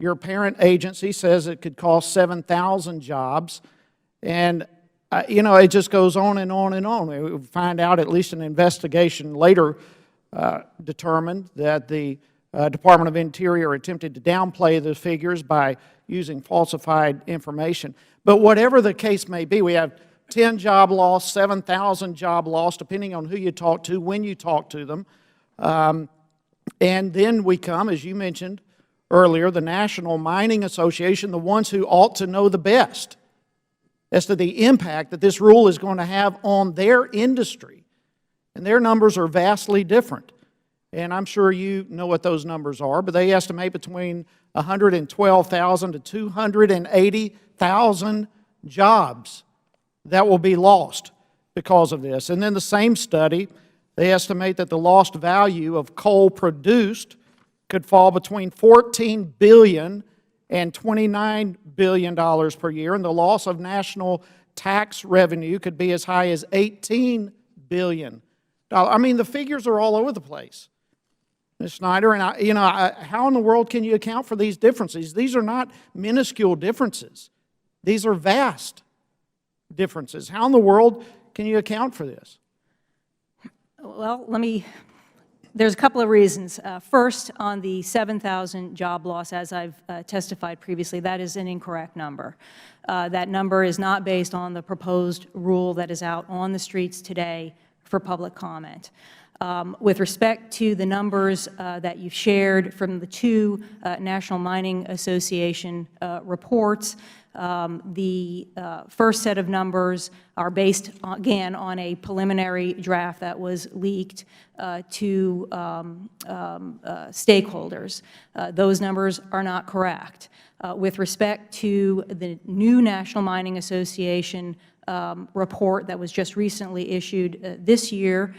H: Your parent agency says it could cost 7,000 jobs. And, it just goes on and on and on. We find out, at least an investigation later determined that the Department of Interior attempted to downplay the figures by using falsified information. But whatever the case may be, we have 10 job loss, 7,000 job loss, depending on who you talk to, when you talk to them. And then we come, as you mentioned earlier, the National Mining Association, the ones who ought to know the best as to the impact that this rule is going to have on their industry. And their numbers are vastly different. And I'm sure you know what those numbers are, but they estimate between 112,000 to 280,000 jobs that will be lost because of this. And then the same study, they estimate that the lost value of coal produced could fall between $14 billion and $29 billion per year, and the loss of national tax revenue could be as high as $18 billion. I mean, the figures are all over the place, Ms. Snyder, and how in the world can you account for these differences? These are not minuscule differences. These are vast differences. How in the world can you account for this?
D: Well, there's a couple of reasons. First, on the 7,000 job loss, as I've testified previously, that is an incorrect number. That number is not based on the proposed rule that is out on the streets today for public comment. With respect to the numbers that you've shared from the two National Mining Association reports, the first set of numbers are based, again, on a preliminary draft that was leaked to stakeholders. Those numbers are not correct. With respect to the new National Mining Association report that was just recently issued this year,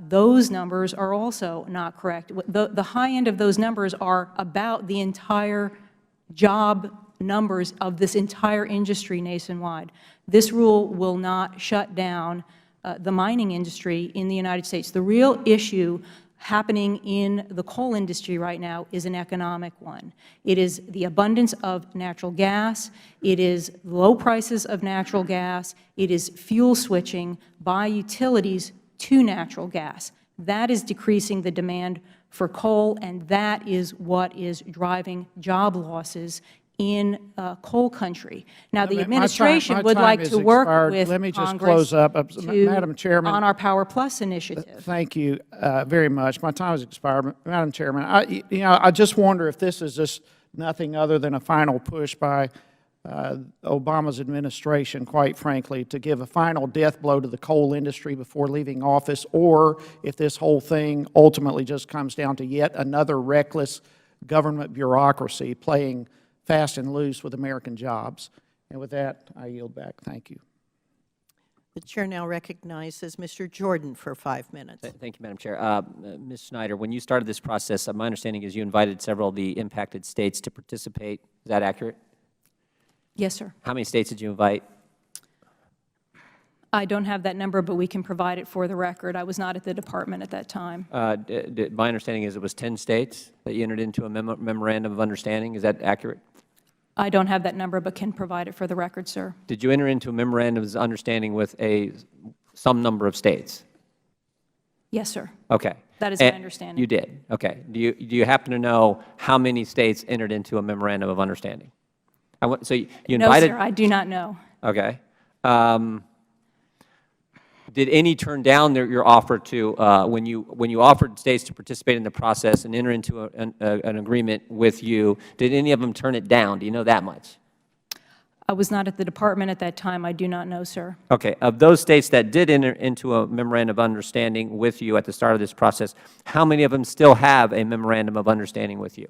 D: those numbers are also not correct. The high end of those numbers are about the entire job numbers of this entire industry nationwide. This rule will not shut down the mining industry in the United States. The real issue happening in the coal industry right now is an economic one. It is the abundance of natural gas. It is low prices of natural gas. It is fuel switching by utilities to natural gas. That is decreasing the demand for coal, and that is what is driving job losses in coal country. Now, the administration would like to work with
H: Let me just
D: Congress
H: close up. Madam Chairman,
D: on our Power Plus initiative.
H: Thank you very much. My time has expired. Madam Chairman, I just wonder if this is just nothing other than a final push by Obama's administration, quite frankly, to give a final death blow to the coal industry before leaving office, or if this whole thing ultimately just comes down to yet another reckless government bureaucracy playing fast and loose with American jobs. And with that, I yield back. Thank you.
A: The Chair now recognizes Mr. Jordan for 5 minutes.
C: Thank you, Madam Chair. Ms. Snyder, when you started this process, my understanding is you invited several of the impacted states to participate. Is that accurate?
D: Yes, sir.
C: How many states did you invite?
D: I don't have that number, but we can provide it for the record. I was not at the department at that time.
C: My understanding is it was 10 states that you entered into a memorandum of understanding. Is that accurate?
D: I don't have that number, but can provide it for the record, sir.
C: Did you enter into a memorandum of understanding with some number of states?
D: Yes, sir.
C: Okay.
D: That is my understanding.
C: You did? Okay. Do you happen to know how many states entered into a memorandum of understanding? So you invited?
D: No, sir, I do not know.
C: Okay. did any turn down your offer to, when you offered states to participate in the process and enter into an agreement with you, did any of them turn it down? Do you know that much?
D: I was not at the department at that time. I do not know, sir.
C: Okay. Of those states that did enter into a memorandum of understanding with you at the start of this process, how many of them still have a memorandum of understanding with you?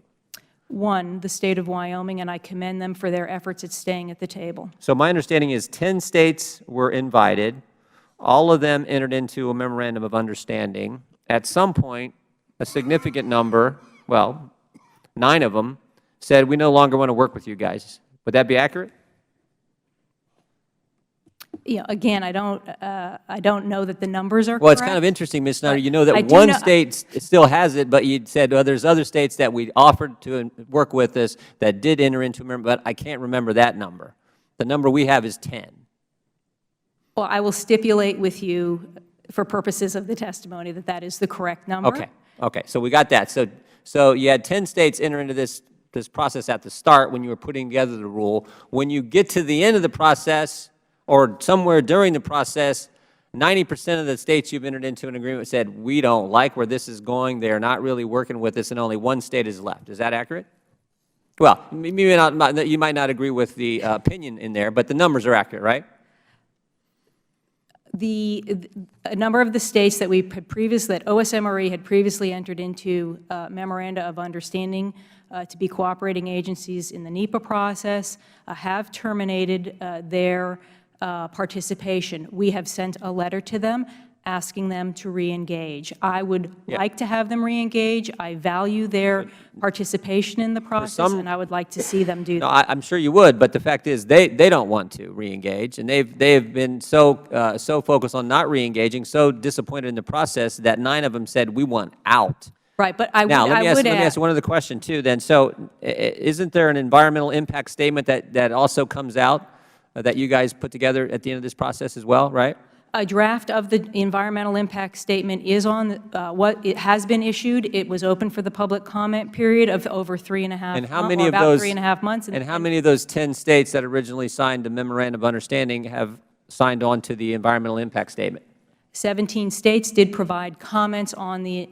D: One, the state of Wyoming, and I commend them for their efforts at staying at the table.
C: So my understanding is 10 states were invited. All of them entered into a memorandum of understanding. At some point, a significant number, well, 9 of them, said, we no longer want to work with you guys. Would that be accurate?
D: Yeah, again, I don't know that the numbers are correct.
C: Well, it's kind of interesting, Ms. Snyder. You know
D: I
C: that
D: do
C: one
D: know-
C: state still has it, but you said, well, there's other states that we offered to work with us that did enter into a memorandum, but I can't remember that number. The number we have is 10.
D: Well, I will stipulate with you, for purposes of the testimony, that that is the correct number.
C: Okay, okay, so we got that. So you had 10 states enter into this process at the start when you were putting together the rule. When you get to the end of the process, or somewhere during the process, 90% of the states you've entered into an agreement said, we don't like where this is going, they're not really working with us, and only one state is left. Is that accurate? Well, you might not agree with the opinion in there, but the numbers are accurate, right?
D: A number of the states that we had previously, that OSMRE had previously entered into memoranda of understanding to be cooperating agencies in the NEPA process have terminated their participation. We have sent a letter to them asking them to reengage. I would like to have them reengage. I value their participation in the process, and I would like to see them do
C: No,
D: that.
C: I'm sure you would, but the fact is they don't want to reengage, and they've been so focused on not reengaging, so disappointed in the process that 9 of them said we want out.
D: Right, but I would
C: Now, let me
D: add,
C: ask one other question too then. So isn't there an environmental impact statement that also comes out that you guys put together at the end of this process as well, right?
D: a draft of the environmental impact statement is on it has been issued. It was open for the public comment period of over 3.5 months.
C: And how many of
D: about
C: those
D: 3.5 months.
C: And how many of those 10 states that originally signed the memorandum of understanding have signed on to the environmental impact statement?
D: 17 states did provide comments on the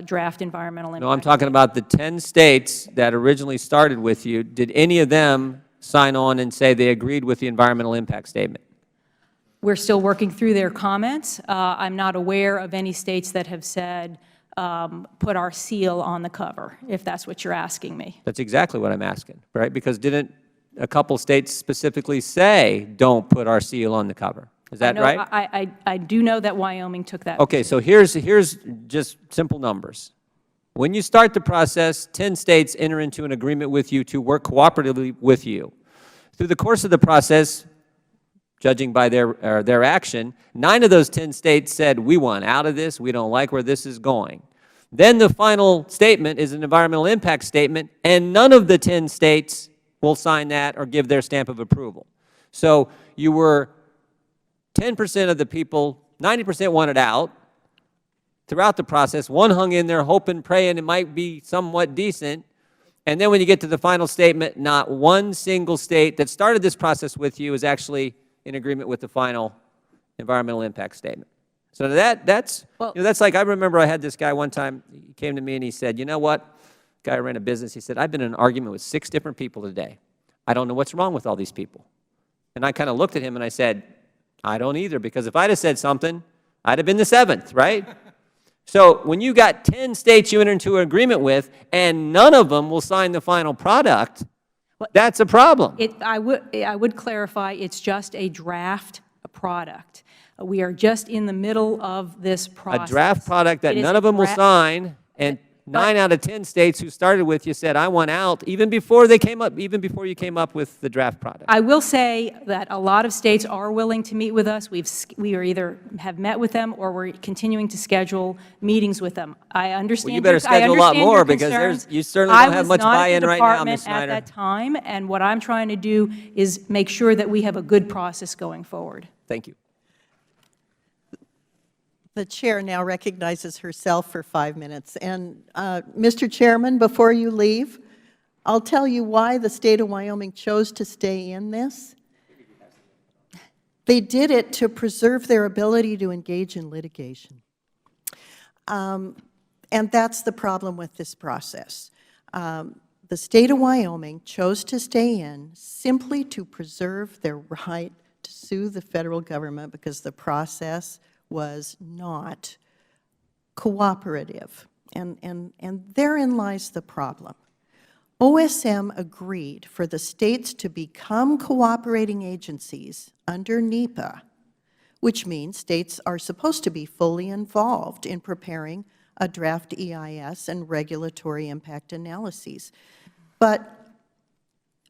D: draft environmental impact.
C: No, I'm talking about the 10 states that originally started with you. Did any of them sign on and say they agreed with the environmental impact statement?
D: We're still working through their comments. I'm not aware of any states that have said, put our seal on the cover, if that's what you're asking me.
C: That's exactly what I'm asking, right? Because didn't a couple states specifically say, don't put our seal on the cover? Is that right?
D: I do know that Wyoming took that.
C: Okay, so here's just simple numbers. When you start the process, 10 states enter into an agreement with you to work cooperatively with you. Through the course of the process, judging by their action, 9 of those 10 states said, we want out of this, we don't like where this is going. Then the final statement is an environmental impact statement, and none of the 10 states will sign that or give their stamp of approval. So you were 10% of the people, 90% wanted out. Throughout the process, one hung in there hoping, praying it might be somewhat decent. And then when you get to the final statement, not one single state that started this process with you is actually in agreement with the final environmental impact statement. So that's like, I remember I had this guy one time, he came to me and he said, you know what, guy ran a business, he said, I've been in an argument with 6 different people today. I don't know what's wrong with all these people. And I kind of looked at him and I said, I don't either, because if I'd have said something, I'd have been the 7th, right? So when you got 10 states you enter into an agreement with, and none of them will sign the final product, that's a problem.
D: I would clarify, it's just a draft product. We are just in the middle of this process.
C: A draft product that
D: It is
C: none of them will
D: draft-
C: sign, and 9 out of 10 states who started with you said, I want out, even before they came up, even before you came up with the draft product.
D: I will say that a lot of states are willing to meet with us. We are either have met with them or we're continuing to schedule meetings with them. I understand.
C: Well, you better
D: I
C: schedule a lot
D: understand
C: more
D: your
C: because
D: concerns.
C: you certainly don't have much buy-in right now,
D: I was not
C: Ms.
D: at the department
C: Snyder.
D: at that time, and what I'm trying to do is make sure that we have a good process going forward.
C: Thank you.
A: The chair now recognizes herself for 5 minutes. And, Mr. Chairman, before you leave, I'll tell you why the state of Wyoming chose to stay in this. They did it to preserve their ability to engage in litigation. And that's the problem with this process. The state of Wyoming chose to stay in simply to preserve their right to sue the federal government because the process was not cooperative. And therein lies the problem. OSM agreed for the states to become cooperating agencies under NEPA, which means states are supposed to be fully involved in preparing a draft EIS and regulatory impact analyses. But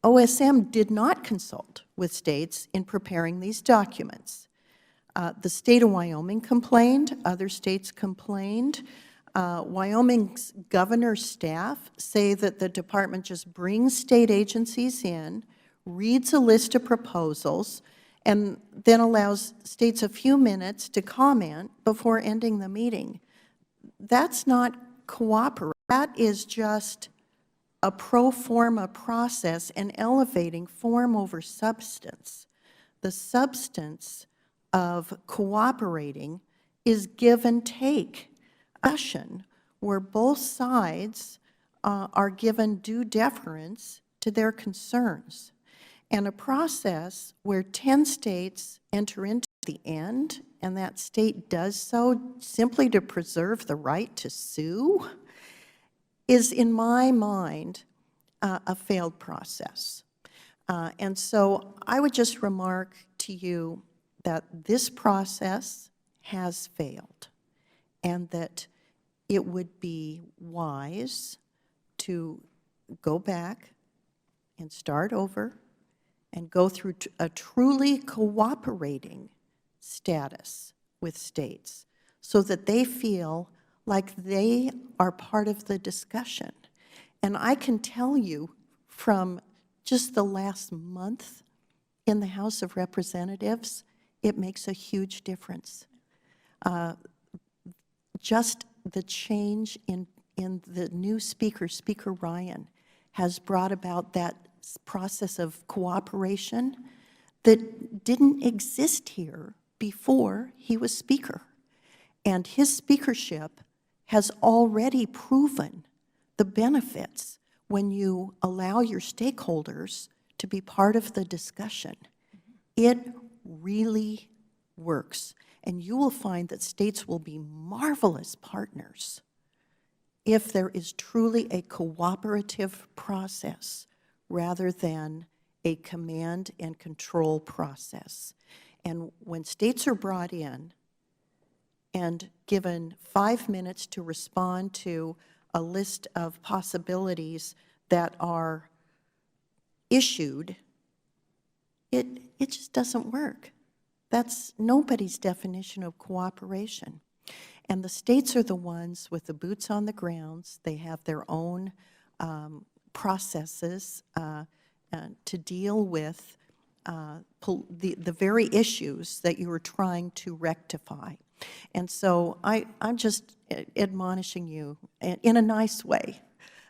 A: OSM did not consult with states in preparing these documents. The state of Wyoming complained, other states complained. Wyoming's governor's staff say that the department just brings state agencies in, reads a list of proposals, and then allows states a few minutes to comment before ending the meeting. That's not cooperative. That is just a pro forma process and elevating form over substance. The substance of cooperating is give and take. Where both sides are given due deference to their concerns, and a process where 10 states enter into the end, and that state does so simply to preserve the right to sue, is, in my mind, a failed process. And so I would just remark to you that this process has failed, and that it would be wise to go back and start over and go through a truly cooperating status with states so that they feel like they are part of the discussion. And I can tell you from just the last month in the House of Representatives, it makes a huge difference. Just the change in the new speaker, Speaker Ryan, has brought about that process of cooperation that didn't exist here before he was Speaker. And his speakership has already proven the benefits when you allow your stakeholders to be part of the discussion. It really works. And you will find that states will be marvelous partners if there is truly a cooperative process rather than a command and control process. And when states are brought in and given 5 minutes to respond to a list of possibilities that are issued, it just doesn't work. That's nobody's definition of cooperation. And the states are the ones with the boots on the grounds. They have their own processes to deal with the very issues that you are trying to rectify. And so I'm just admonishing you in a nice way,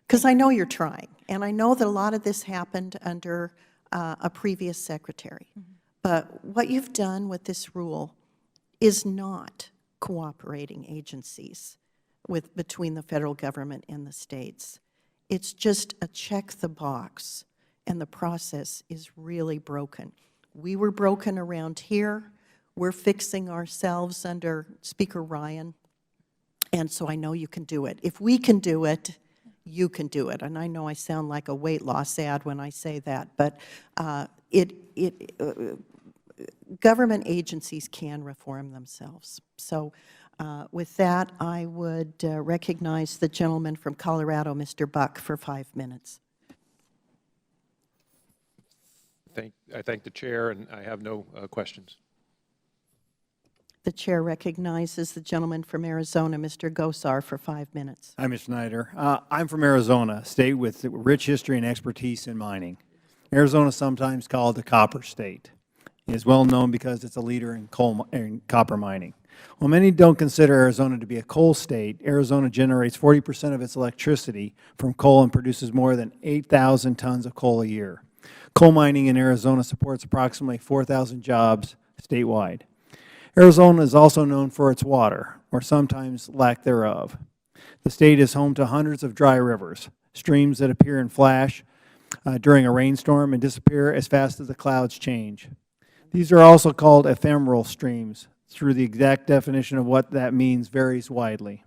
A: because I know you're trying. And I know that a lot of this happened under a previous secretary. But what you've done with this rule is not cooperating agencies between the federal government and the states. It's just a check the box, and the process is really broken. We were broken around here. We're fixing ourselves under Speaker Ryan, and so I know you can do it. If we can do it, you can do it. And I know I sound like a weight loss ad when I say that, but government agencies can reform themselves. So with that, I would recognize the gentleman from Colorado, Mr. Buck, for 5 minutes.
I: I thank the chair, and I have no questions.
A: The chair recognizes the gentleman from Arizona, Mr. Gosar, for 5 minutes.
J: Hi, Ms. Schneider. I'm from Arizona, a state with rich history and expertise in mining. Arizona is sometimes called the copper state. It is well known because it's a leader in copper mining. While many don't consider Arizona to be a coal state, Arizona generates 40% of its electricity from coal and produces more than 8,000 tons of coal a year. Coal mining in Arizona supports approximately 4,000 jobs, statewide. Arizona is also known for its water, or sometimes lack thereof. The state is home to hundreds of dry rivers, streams that appear in flash during a rainstorm and disappear as fast as the clouds change. These are also called ephemeral streams. Through the exact definition of what that means varies widely.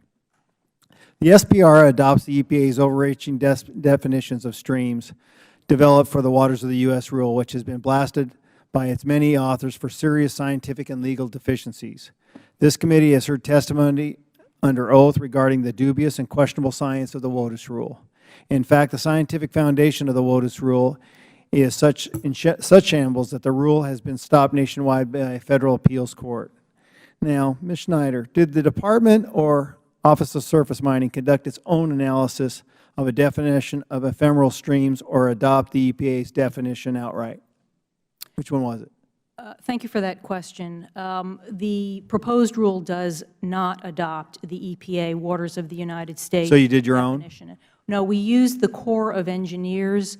J: The SPR adopts the EPA's overarching definitions of streams developed for the waters of the U.S. rule, which has been blasted by its many authors for serious scientific and legal deficiencies. This committee has heard testimony under oath regarding the dubious and questionable science of the WOTUS rule. In fact, the scientific foundation of the WOTUS rule is in such shambles that the rule has been stopped nationwide by a federal appeals court. Now, Ms. Schneider, did the Department or Office of Surface Mining conduct its own analysis of a definition of ephemeral streams or adopt the EPA's definition outright? Which one was it?
D: Thank you for that question. The proposed rule does not adopt the EPA Waters of the United States.
J: So you did your own?
D: No, we used the Corps of Engineers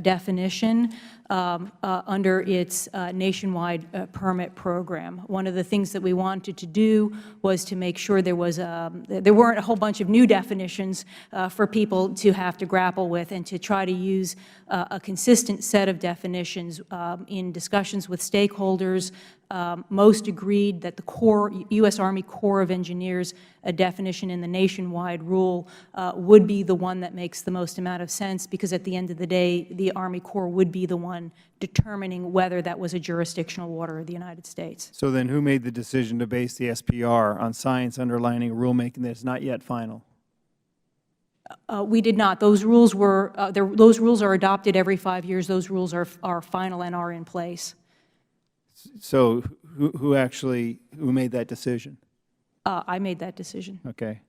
D: definition under its nationwide permit program. One of the things that we wanted to do was to make sure there weren't a whole bunch of new definitions for people to have to grapple with, and to try to use a consistent set of definitions. In discussions with stakeholders, most agreed that the U.S. Army Corps of Engineers definition in the nationwide rule would be the one that makes the most amount of sense, because at the end of the day, the Army Corps would be the one determining whether that was a jurisdictional water of the United States.
J: So then who made the decision to base the SPR on science underlining a rulemaking that is not yet final?
D: We did not. Those rules those rules are adopted every 5 years. Those rules are final and are in place.
J: So who made that decision?
D: I made that decision.
J: Okay.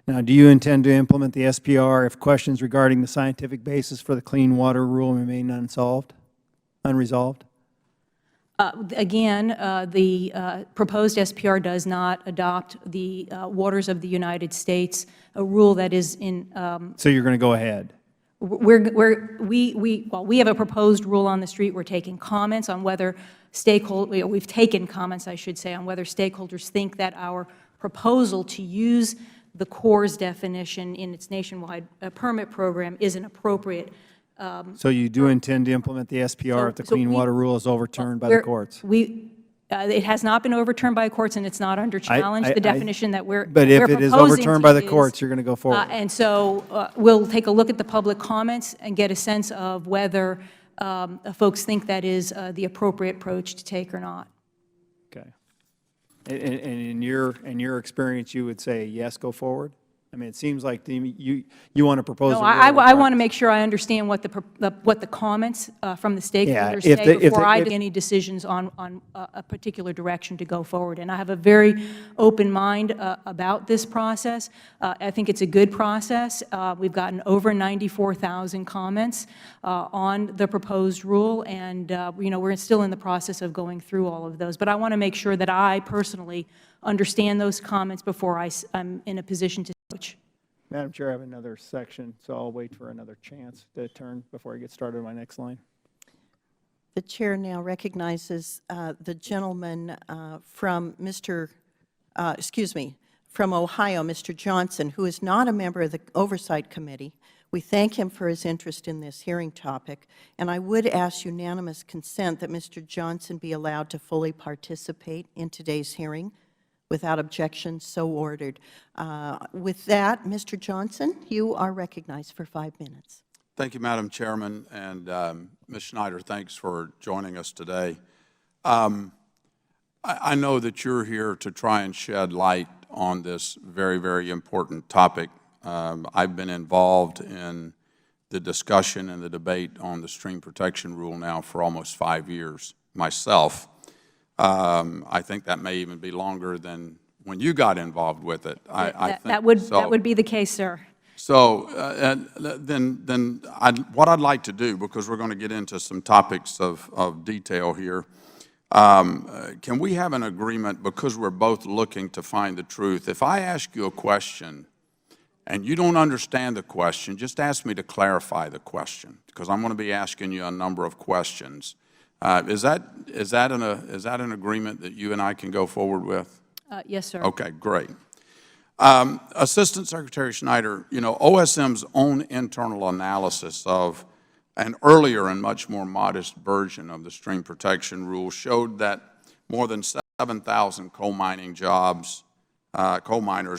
J: Now, do you intend to implement the SPR if questions regarding the scientific basis for the Clean Water Rule remain unresolved?
D: Again, the proposed SPR does not adopt the Waters of the United States, a rule that is in.
J: So you're going to go ahead?
D: We have a proposed rule on the street. We're taking comments on whether we've taken comments, I should say, on whether stakeholders think that our proposal to use the Corps' definition in its nationwide permit program is an appropriate.
J: So you do intend to implement the SPR if the Clean Water Rule is overturned by the courts?
D: It has not been overturned by the courts, and it's not under challenge. The definition that we're
J: But if it is overturned by the courts, you're going to go forward?
D: And so we'll take a look at the public comments and get a sense of whether folks think that is the appropriate approach to take or not.
J: Okay. And in your experience, you would say, yes, go forward? I mean, it seems like you want to propose a
D: No,
J: rule.
D: I want to make sure I understand what the comments from the stakeholders say before I make any decisions on a particular direction to go forward. And I have a very open mind about this process. I think it's a good process. We've gotten over 94,000 comments on the proposed rule, and we're still in the process of going through all of those. But I want to make sure that I personally understand those comments before I'm in a position to switch.
J: Madam Chair, I have another section, so I'll wait for another chance to turn before I get started on my next line.
A: The Chair now recognizes the gentleman from from Ohio, Mr. Johnson, who is not a member of the Oversight Committee. We thank him for his interest in this hearing topic, and I would ask unanimous consent that Mr. Johnson be allowed to fully participate in today's hearing. Without objection, so ordered. With that, Mr. Johnson, you are recognized for 5 minutes.
K: Thank you, Madam Chairman, and Ms. Schneider, thanks for joining us today. I know that you're here to try and shed light on this very, very important topic. I've been involved in the discussion and the debate on the Stream Protection Rule now for almost 5 years myself. I think that may even be longer than when you got involved with it.
D: That would be the case, sir.
K: So what I'd like to do, because we're going to get into some topics of detail here, can we have an agreement, because we're both looking to find the truth? If I ask you a question and you don't understand the question, just ask me to clarify the question, because I'm going to be asking you a number of questions. Is that an agreement that you and I can go forward with?
D: Yes, sir.
K: Okay, great. Assistant Secretary Schneider, you know, OSM's own internal analysis of an earlier and much more modest version of the stream protection rule showed that more than 7,000 coal miners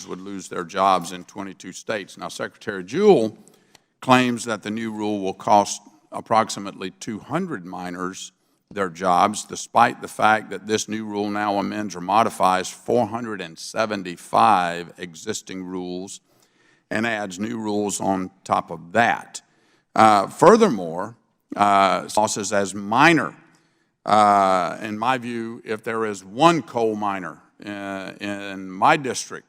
K: would lose their jobs in 22 states. Now, Secretary Jewell claims that the new rule will cost approximately 200 miners their jobs, despite the fact that this new rule now amends or modifies 475 existing rules and adds new rules on top of that. Furthermore, losses as minor. In my view, if there is one coal miner in my district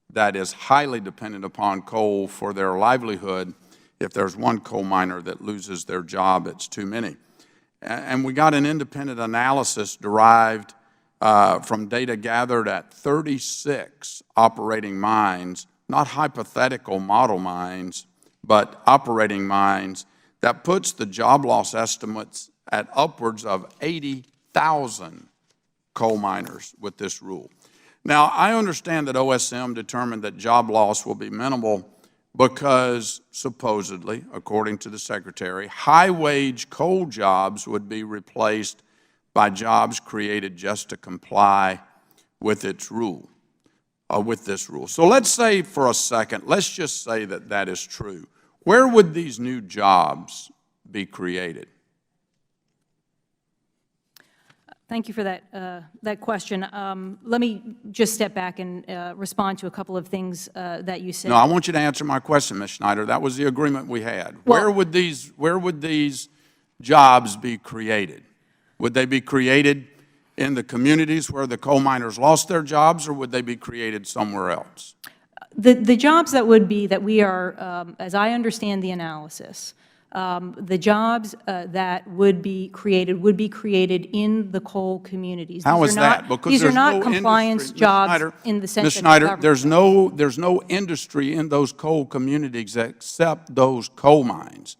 K: that is highly dependent upon coal for their livelihood, if there's one coal miner that loses their job, it's too many. And we got an independent analysis derived from data gathered at 36 operating mines, not hypothetical model mines, but operating mines, that puts the job loss estimates at upwards of 80,000 coal miners with this rule. Now, I understand that OSM determined that job loss will be minimal because, supposedly, according to the Secretary, high-wage coal jobs would be replaced by jobs created just to comply with its rule, with this rule. So let's say for a second, let's just say that that is true. Where would these new jobs be created?
D: Thank you for that question. Let me just step back and respond to a couple of things that you said.
K: No, I want you to answer my question, Ms. Schneider. That was the agreement we had.
D: Well,
K: where would these jobs be created? Would they be created in the communities where the coal miners lost their jobs, or would they be created somewhere else?
D: The jobs that we are, as I understand the analysis, the jobs that would be created in the coal communities.
K: How is that? Because
D: these are
K: there's
D: not
K: no
D: compliance
K: industry.
D: jobs in the sense
K: Ms.
D: that
K: Schneider, there's no industry in those coal communities except those coal mines.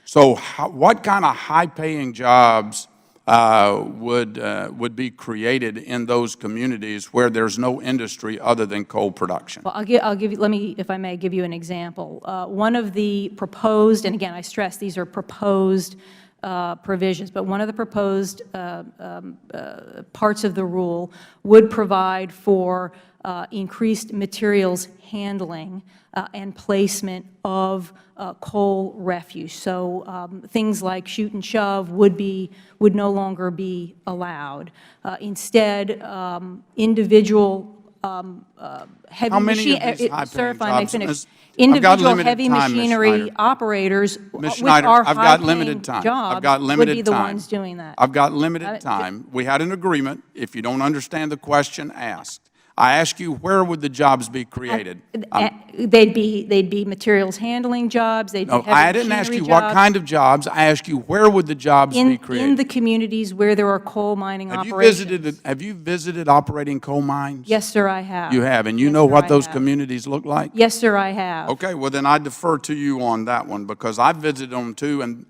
K: So what kind of high-paying jobs would be created in those communities where there's no industry other than coal production?
D: Well, I'll give you, let me, if I may, give you an example. One of the proposed, and again, I stress these are proposed provisions, but one of the proposed parts of the rule would provide for increased materials handling and placement of coal refuse. So things like shoot and shove would no longer be allowed. Instead, individual heavy machine. Sir, if I may finish. Individual heavy machinery operators
K: Ms.
D: with our
K: Schneider, I've got limited time.
D: jobs would be the ones doing that.
K: I've got limited time. We had an agreement. If you don't understand the question, ask. I ask you, where would the jobs be created?
D: They'd be materials handling jobs. They'd be
K: No,
D: heavy
K: I didn't ask you
D: machinery
K: what
D: jobs.
K: kind of jobs. I asked you, where would the jobs be created?
D: In the communities where there are coal mining
K: Have
D: operations.
K: have you visited operating coal mines?
D: Yes, sir, I have.
K: You have, and you
D: Yes,
K: know
D: sir,
K: what
D: I
K: those
D: have.
K: communities look like?
D: Yes, sir, I have.
K: Okay, well then I defer to you on that one, because I visited them too, and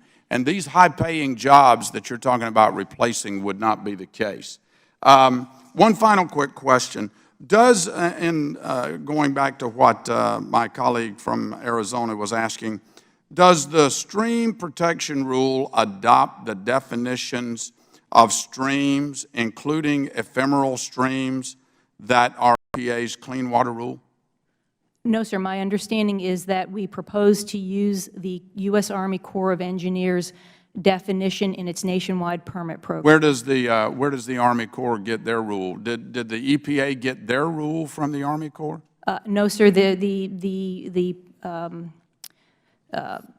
K: these high-paying jobs that you're talking about replacing would not be the case. One final quick question. Does, going back to what my colleague from Arizona was asking, does the stream protection rule adopt the definitions of streams, including ephemeral streams, that are EPA's Clean Water Rule?
D: No, sir. My understanding is that we propose to use the U.S. Army Corps of Engineers definition in its nationwide permit program.
K: Where does the Army Corps get their rule? Did the EPA get their rule from the Army Corps?
D: No, sir.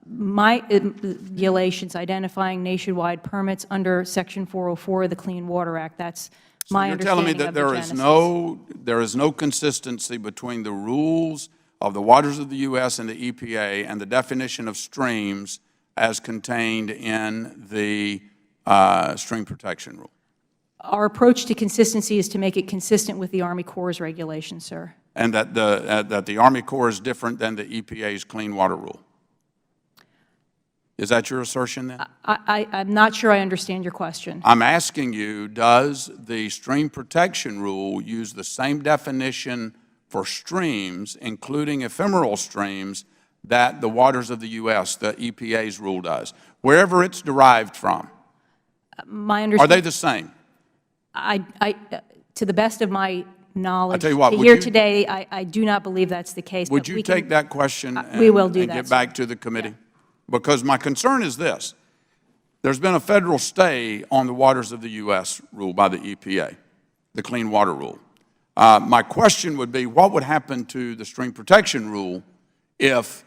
D: My regulations identifying nationwide permits under Section 404 of the Clean Water Act. That's my understanding of the
K: You're telling me that there is no consistency between the rules of the waters of the U.S. and the EPA and the definition of streams as contained in the Stream Protection Rule?
D: Our approach to consistency is to make it consistent with the Army Corps' regulations, sir.
K: And that the Army Corps is different than the EPA's Clean Water Rule? Is that your assertion then?
D: I'm not sure I understand your question.
K: I'm asking you, does the stream protection rule use the same definition for streams, including ephemeral streams, that the waters of the U.S., the EPA's rule does, wherever it's derived from?
D: My
K: Are
D: understanding.
K: they the same?
D: To the best of my knowledge,
K: tell you what, would
D: here
K: you-
D: today, I do not believe that's the case.
K: Would
D: but
K: you
D: we can-
K: take that question
D: we will do
K: and
D: that,
K: get
D: sir.
K: back to the committee? Because my concern is this. There's been a federal stay on the waters of the U.S. rule by the EPA, the Clean Water Rule. My question would be, what would happen to the stream protection rule if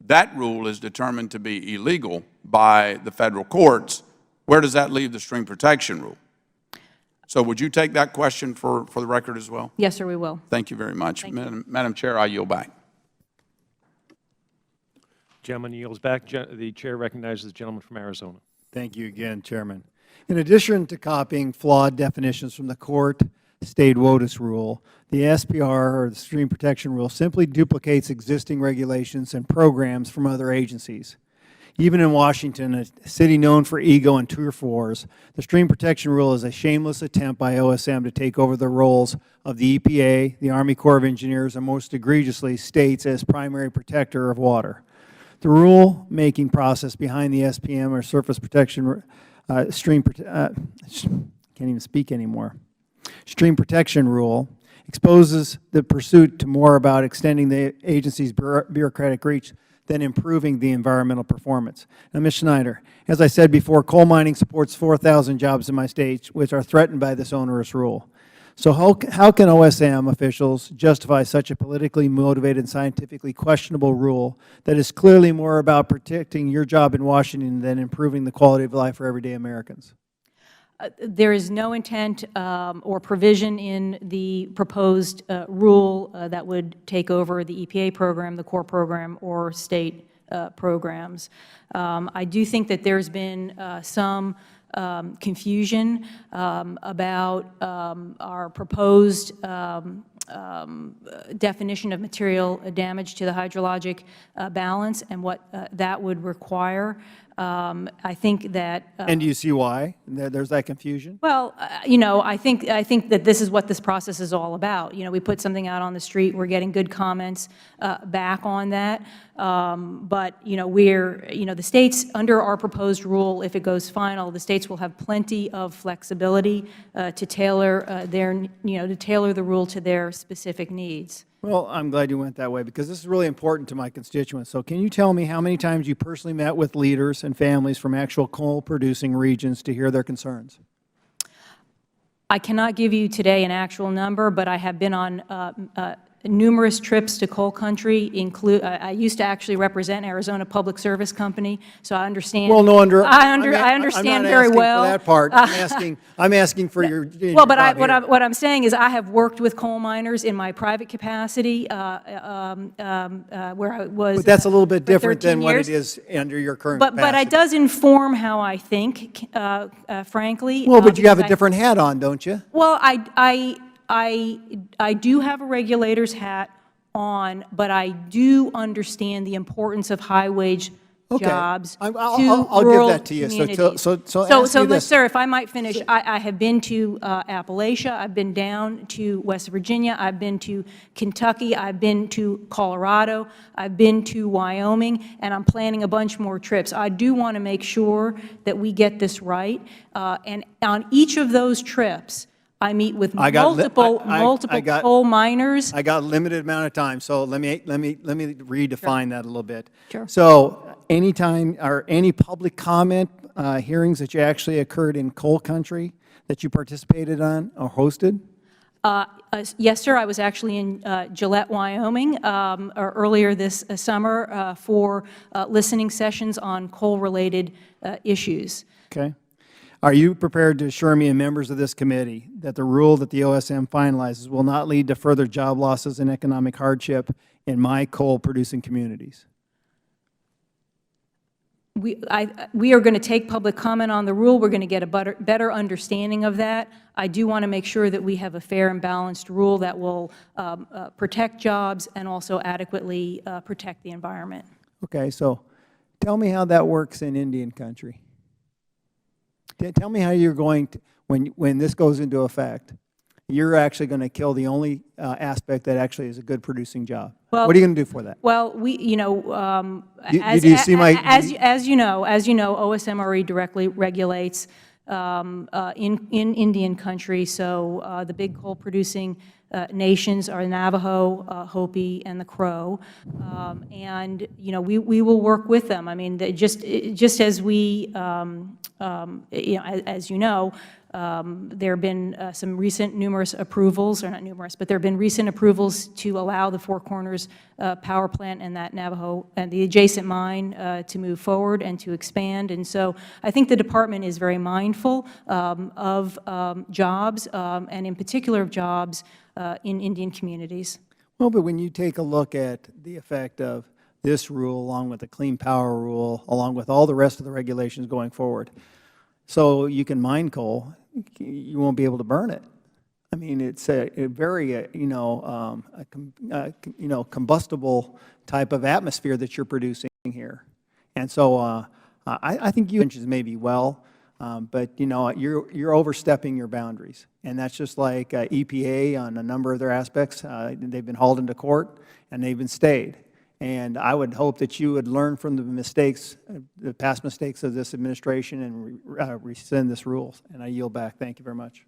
K: that rule is determined to be illegal by the federal courts? Where does that leave the stream protection rule? So would you take that question for the record as well?
D: Yes, sir, we will.
K: Thank you very much. Madam Chair, I yield back.
I: Gentleman yields back. The chair recognizes the gentleman from Arizona.
J: Thank you again, Chairman. In addition to copying flawed definitions from the court stayed WOTUS rule, the SPR, or the Stream Protection Rule, simply duplicates existing regulations and programs from other agencies. Even in Washington, a city known for ego and turf wars, the Stream Protection Rule is a shameless attempt by OSM to take over the roles of the EPA, the Army Corps of Engineers, and most egregiously, states as primary protector of water. The rule-making process behind the SPM, or Surface Protection Stream Protection Rule, exposes the pursuit to more about extending the agency's bureaucratic reach than improving the environmental performance. Now, Ms. Schneider, as I said before, coal mining supports 4,000 jobs in my state, which are threatened by this onerous rule. So how can OSM officials justify such a politically motivated and scientifically questionable rule that is clearly more about protecting your job in Washington than improving the quality of life for everyday Americans?
D: There is no intent or provision in the proposed rule that would take over the EPA program, the Corps program, or state programs. I do think that there's been some confusion about our proposed definition of material damage to the hydrologic balance and what that would require. I think that
J: And do you see why there's that confusion?
D: well, you know, I think that this is what this process is all about. You know, we put something out on the street, we're getting good comments back on that. But, you know, the states, under our proposed rule, if it goes final, the states will have plenty of flexibility to tailor to tailor the rule to their specific needs.
J: Well, I'm glad you went that way, because this is really important to my constituents. So can you tell me how many times you personally met with leaders and families from actual coal-producing regions to hear their concerns?
D: I cannot give you today an actual number, but I have been on numerous trips to coal country. I used to actually represent Arizona Public Service Company, so I understand.
J: Well, no, I
D: understand very well.
J: I'm not asking for that part. I'm asking for your
D: Well, but
J: job here.
D: what I'm saying is I have worked with coal miners in my private capacity, where I was.
J: But that's a little bit
D: for
J: different
D: 13
J: than what
D: years.
J: it is under your current
D: But
J: capacity.
D: it does inform how I think, frankly.
J: Well, but you have a
D: because
J: different hat on, don't you?
D: Well, I do have a regulator's hat on, but I do understand the importance of high-wage
J: Okay.
D: jobs
J: I'll
D: to
J: give
D: rural
J: that to you.
D: communities.
J: So ask me this.
D: Sir, if I might finish, I have been to Appalachia, I've been down to West Virginia, I've been to Kentucky, I've been to Colorado, I've been to Wyoming, and I'm planning a bunch more trips. I do want to make sure that we get this right, and on each of those trips, I meet with multiple coal miners.
J: I got a limited amount of time, so let me redefine that a little bit.
D: Sure.
J: So anytime, or any public comment hearings that you actually occurred in coal country that you participated on or hosted?
D: Yes, sir. I was actually in Gillette, Wyoming, earlier this summer for listening sessions on coal-related issues.
J: Okay. Are you prepared to assure me and members of this committee that the rule that the OSM finalizes will not lead to further job losses and economic hardship in my coal-producing communities?
D: We are going to take public comment on the rule. We're going to get a better understanding of that. I do want to make sure that we have a fair and balanced rule that will protect jobs and also adequately protect the environment.
J: Okay, so Tell me how that works in Indian country. Tell me how you're going to, when this goes into effect, you're actually going to kill the only aspect that actually is a good producing job.
D: Well-
J: What are you going to do for that?
D: Well, we, you know,
J: Do you see my-
D: as you know, OSMRE directly regulates in Indian country, so the big coal-producing nations are Navajo, Hopi, and the Crow, and, you know, we will work with them. I mean, just as we, you know, as you know, there have been some recent numerous approvals, or not numerous, but there have been recent approvals to allow the Four Corners power plant and that Navajo and the adjacent mine to move forward and to expand. And so I think the department is very mindful of jobs, and in particular of jobs in Indian communities.
J: Well, but when you take a look at the effect of this rule, along with the Clean Power Rule, along with all the rest of the regulations going forward, so you can mine coal, you won't be able to burn it. I mean, it's a very, you know, combustible type of atmosphere that you're producing here. And so I think you mentioned maybe well, but, you know, you're overstepping your boundaries. And that's just like EPA on a number of their aspects. They've been hauled into court, and they've been stayed. And I would hope that you would learn from the mistakes, the past mistakes of this administration, and rescind this rule. And I yield back. Thank you very much.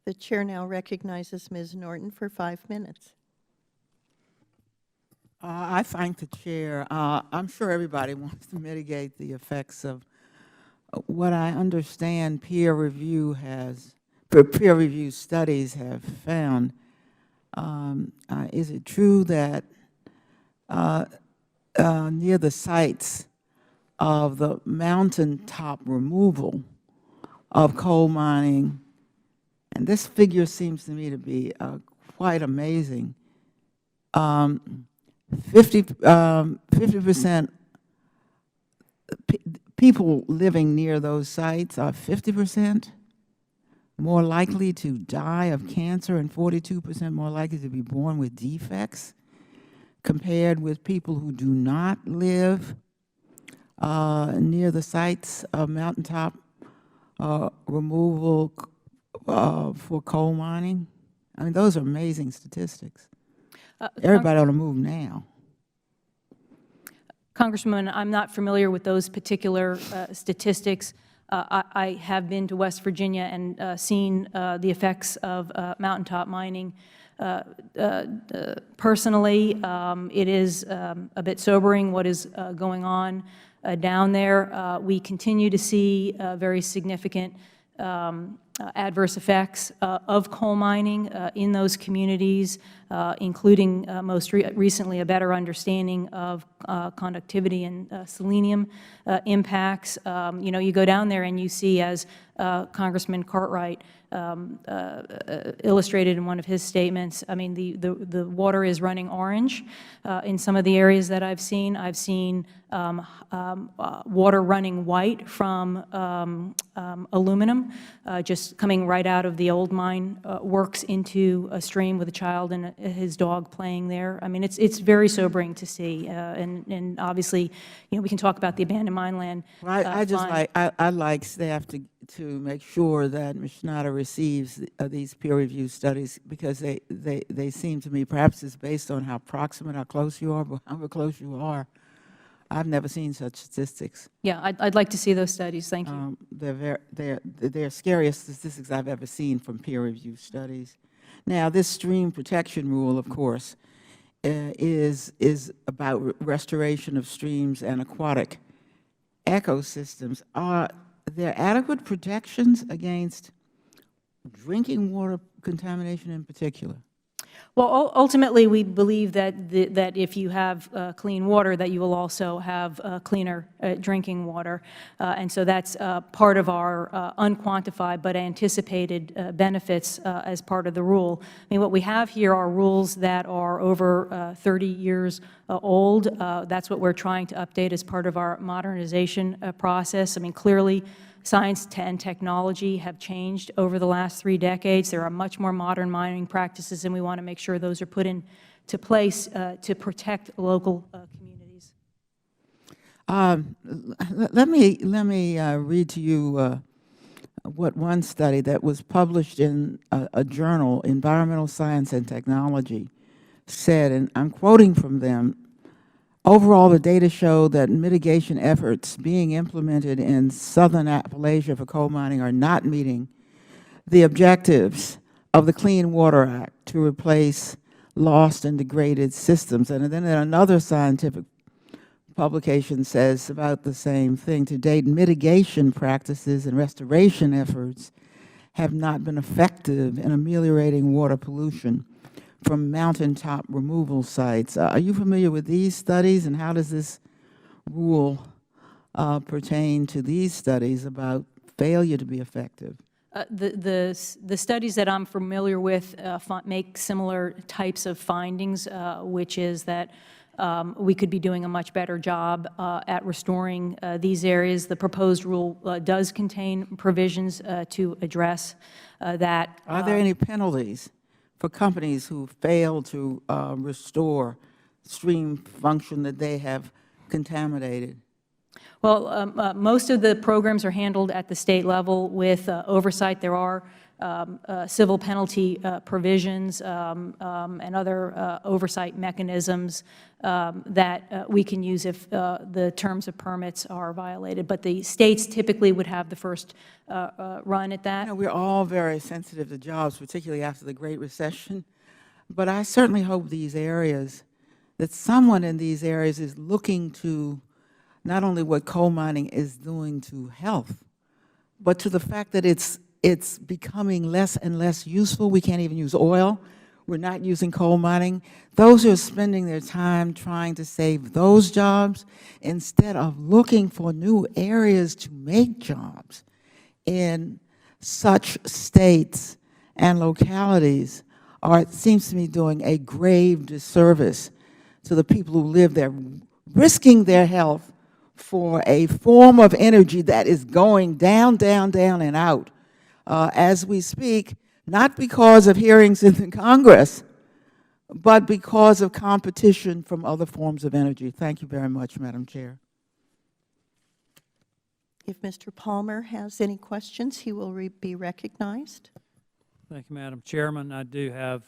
A: The chair now recognizes Ms. Norton for 5 minutes.
L: I thank the chair. I'm sure everybody wants to mitigate the effects of what I understand peer review studies have found. Is it true that near the sites of the mountaintop removal of coal mining, and this figure seems to me to be quite amazing, 50% people living near those sites are 50% more likely to die of cancer and 42% more likely to be born with defects compared with people who do not live near the sites of mountaintop removal for coal mining. I mean, those are amazing statistics. Everybody ought to move now.
D: Congresswoman, I'm not familiar with those particular statistics. I have been to West Virginia and seen the effects of mountaintop mining. Personally, it is a bit sobering what is going on down there. We continue to see very significant adverse effects of coal mining in those communities, including most recently a better understanding of conductivity and selenium impacts. You know, you go down there and you see, as Congressman Cartwright illustrated in one of his statements, I mean, the water is running orange in some of the areas that I've seen. I've seen water running white from aluminum, just coming right out of the old mine works into a stream with a child and his dog playing there. I mean, it's very sobering to see, and obviously, you know, we can talk about the abandoned mine land.
L: I'd like staff to make sure that Ms. Schneider receives these peer-reviewed studies, because they seem to me, perhaps it's based on how proximate, how close you are, but however close you are, I've never seen such statistics.
D: Yeah, I'd like to see those studies. Thank you.
L: They're scariest statistics I've ever seen from peer-reviewed studies. Now, this stream protection rule, of course, is about restoration of streams and aquatic ecosystems. Are there adequate protections against drinking water contamination in particular?
D: Well, ultimately, we believe that that if you have clean water, that you will also have cleaner drinking water, and so that's part of our unquantified but anticipated benefits as part of the rule. I mean, what we have here are rules that are over 30 years old. That's what we're trying to update as part of our modernization process. I mean, clearly, science and technology have changed over the last 3 decades. There are much more modern mining practices, and we want to make sure those are put into place to protect local communities.
L: Let me read to you what one study that was published in a journal, Environmental Science and Technology, said, and I'm quoting from them. Overall, the data show that mitigation efforts being implemented in southern Appalachia for coal mining are not meeting the objectives of the Clean Water Act to replace lost and degraded systems. And then another scientific publication says about the same thing. To date, mitigation practices and restoration efforts have not been effective in ameliorating water pollution from mountaintop removal sites. Are you familiar with these studies, and how does this rule pertain to these studies about failure to be effective?
D: The studies that I'm familiar with make similar types of findings, which is that we could be doing a much better job at restoring these areas. The proposed rule does contain provisions to address that.
L: Are there any penalties for companies who fail to restore stream function that they have contaminated?
D: Well, most of the programs are handled at the state level with oversight. There are civil penalty provisions and other oversight mechanisms that we can use if the terms of permits are violated. But the states typically would have the first run at that.
L: You know, we're all very sensitive to jobs, particularly after the Great Recession. But I certainly hope these areas, that someone in these areas is looking to not only what coal mining is doing to health, but to the fact that it's becoming less and less useful. We can't even use oil. We're not using coal mining. Those who are spending their time trying to save those jobs instead of looking for new areas to make jobs in such states and localities are, it seems to me, doing a grave disservice to the people who live there, risking their health for a form of energy that is going down, down, down, and out as we speak, not because of hearings in the Congress, but because of competition from other forms of energy. Thank you very much, Madam Chair.
A: If Mr. Palmer has any questions, he will be recognized.
M: Thank you, Madam Chairman. I do have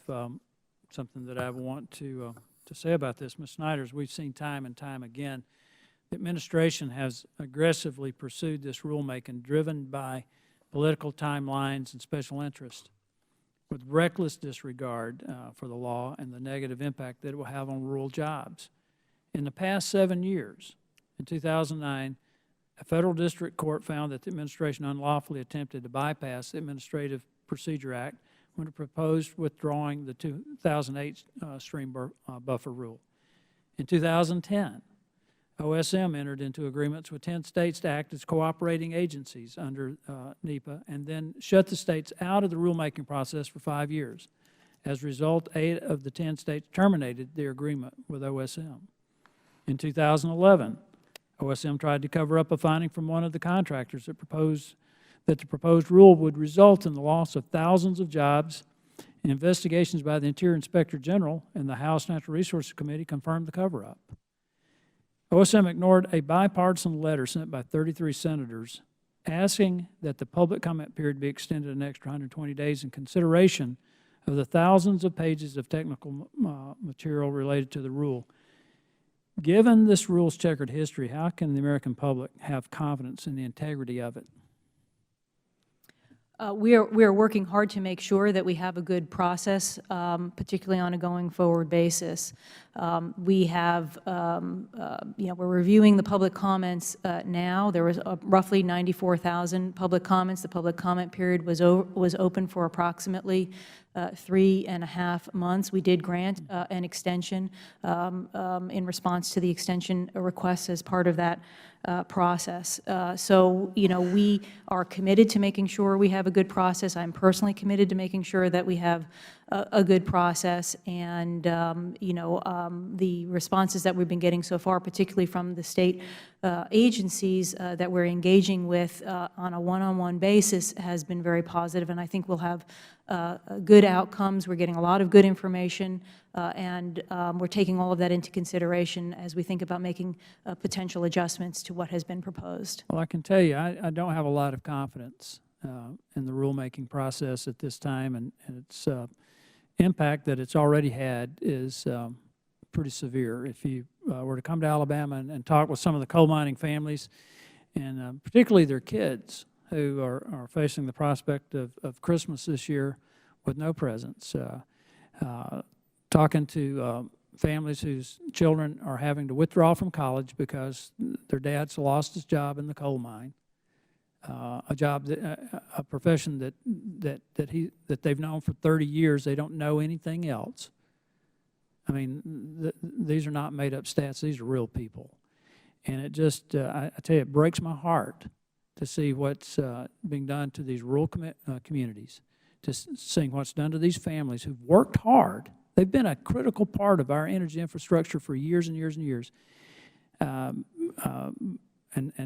M: something that I want to say about this. Ms. Snyder, as we've seen time and time again, the administration has aggressively pursued this rulemaking driven by political timelines and special interest with reckless disregard for the law and the negative impact that it will have on rural jobs. In the past 7 years, in 2009, a federal district court found that the administration unlawfully attempted to bypass the Administrative Procedure Act when it proposed withdrawing the 2008 stream buffer rule. In 2010, OSM entered into agreements with 10 states to act as cooperating agencies under NEPA and then shut the states out of the rulemaking process for 5 years. As a result, 8 of the 10 states terminated their agreement with OSM. In 2011, OSM tried to cover up a finding from one of the contractors that the proposed rule would result in the loss of thousands of jobs. Investigations by the Interior Inspector General and the House Natural Resources Committee confirmed the cover-up. OSM ignored a bipartisan letter sent by 33 senators asking that the public comment period be extended an extra 120 days in consideration of the thousands of pages of technical material related to the rule. Given this rule's checkered history, how can the American public have confidence in the integrity of it?
D: We are working hard to make sure that we have a good process, particularly on a going forward basis. We have, we're reviewing the public comments now. There was roughly 94,000 public comments. The public comment period was open for approximately 3.5 months. We did grant an extension in response to the extension requests as part of that process. So, we are committed to making sure we have a good process. I'm personally committed to making sure that we have a good process, and the responses that we've been getting so far, particularly from the state agencies that we're engaging with on a one-on-one basis has been very positive, and I think we'll have good outcomes. We're getting a lot of good information, and we're taking all of that into consideration as we think about making potential adjustments to what has been proposed.
M: Well, I can tell you, I don't have a lot of confidence in the rulemaking process at this time, and its impact that it's already had is pretty severe. If you were to come to Alabama and talk with some of the coal mining families, and particularly their kids who are facing the prospect of Christmas this year with no presents, talking to families whose children are having to withdraw from college because their dad's lost his job in the coal mine, a job, a profession that they've known for 30 years. They don't know anything else. I mean, these are not made-up stats. These are real people. And it just, I tell you, it breaks my heart to see what's being done to these rural communities, to seeing what's done to these families who've worked hard. They've been a critical part of our energy infrastructure for years and years and years. And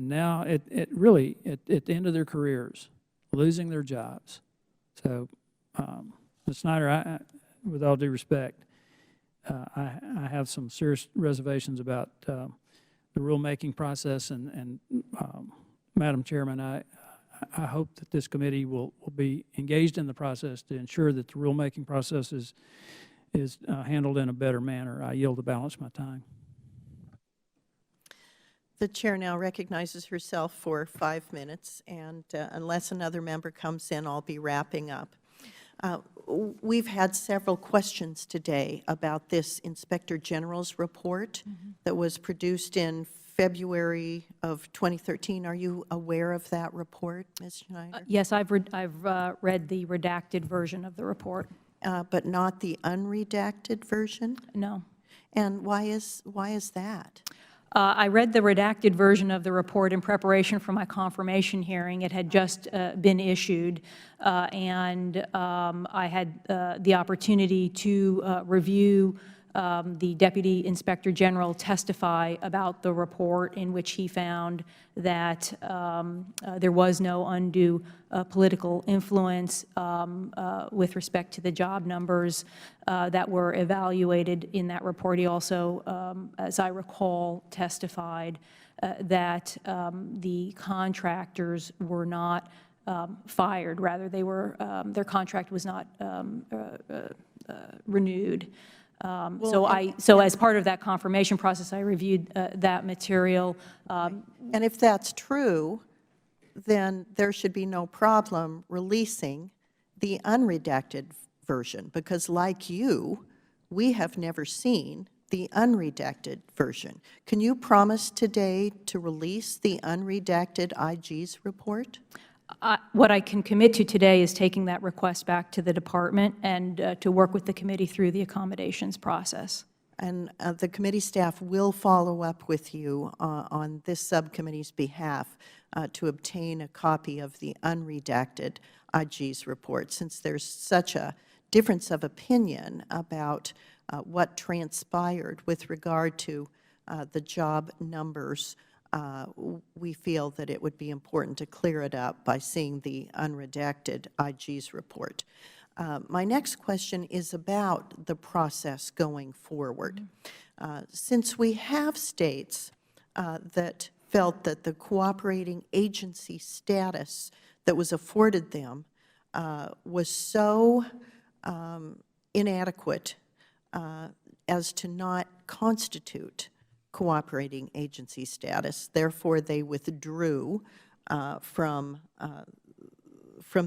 M: now it really, at the end of their careers, losing their jobs. So, Ms. Snyder, with all due respect, I have some serious reservations about the rulemaking process, and Madam Chairman, I hope that this committee will be engaged in the process to ensure that the rulemaking process is handled in a better manner. I yield the balance of my time.
A: The chair now recognizes herself for 5 minutes, and unless another member comes in, I'll be wrapping up. We've had several questions today about this Inspector General's report that was produced in February of 2013. Are you aware of that report, Ms. Schneider?
D: Yes, I've read the redacted version of the report.
A: But not the unredacted version?
D: No.
A: And why is that?
D: I read the redacted version of the report in preparation for my confirmation hearing. It had just been issued, and I had the opportunity to review the Deputy Inspector General testify about the report, in which he found that there was no undue political influence with respect to the job numbers that were evaluated in that report. He also, as I recall, testified that the contractors were not fired. Rather, they were, their contract was not renewed. So as part of that confirmation process, I reviewed that material.
A: And if that's true, then there should be no problem releasing the unredacted version, because like you, we have never seen the unredacted version. Can you promise today to release the unredacted IG's report?
D: What I can commit to today is taking that request back to the department and to work with the committee through the accommodations process.
A: And the committee staff will follow up with you on this subcommittee's behalf to obtain a copy of the unredacted IG's report, since there's such a difference of opinion about what transpired with regard to the job numbers. We feel that it would be important to clear it up by seeing the unredacted IG's report. My next question is about the process going forward. Since we have states that felt that the cooperating agency status that was afforded them was so inadequate as to not constitute cooperating agency status. Therefore, they withdrew from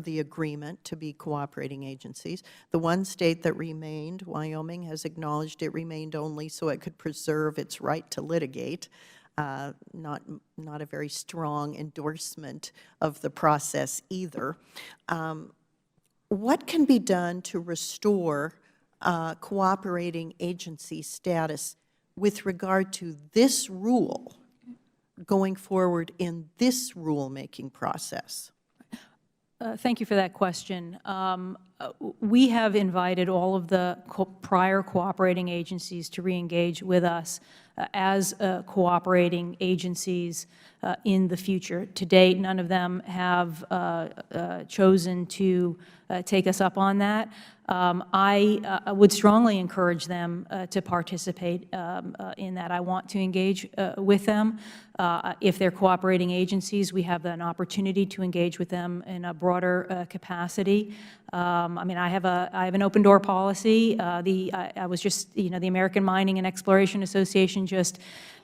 A: the agreement to be cooperating agencies. The one state that remained, Wyoming, has acknowledged it remained only so it could preserve its right to litigate. Not a very strong endorsement of the process either. What can be done to restore cooperating agency status with regard to this rule going forward in this rulemaking process?
D: Thank you for that question. We have invited all of the prior cooperating agencies to reengage with us as cooperating agencies in the future. To date, none of them have chosen to take us up on that. I would strongly encourage them to participate in that. I want to engage with them. If they're cooperating agencies, we have an opportunity to engage with them in a broader capacity. I mean, I have an open door policy. I was just, the American Mining and Exploration Association just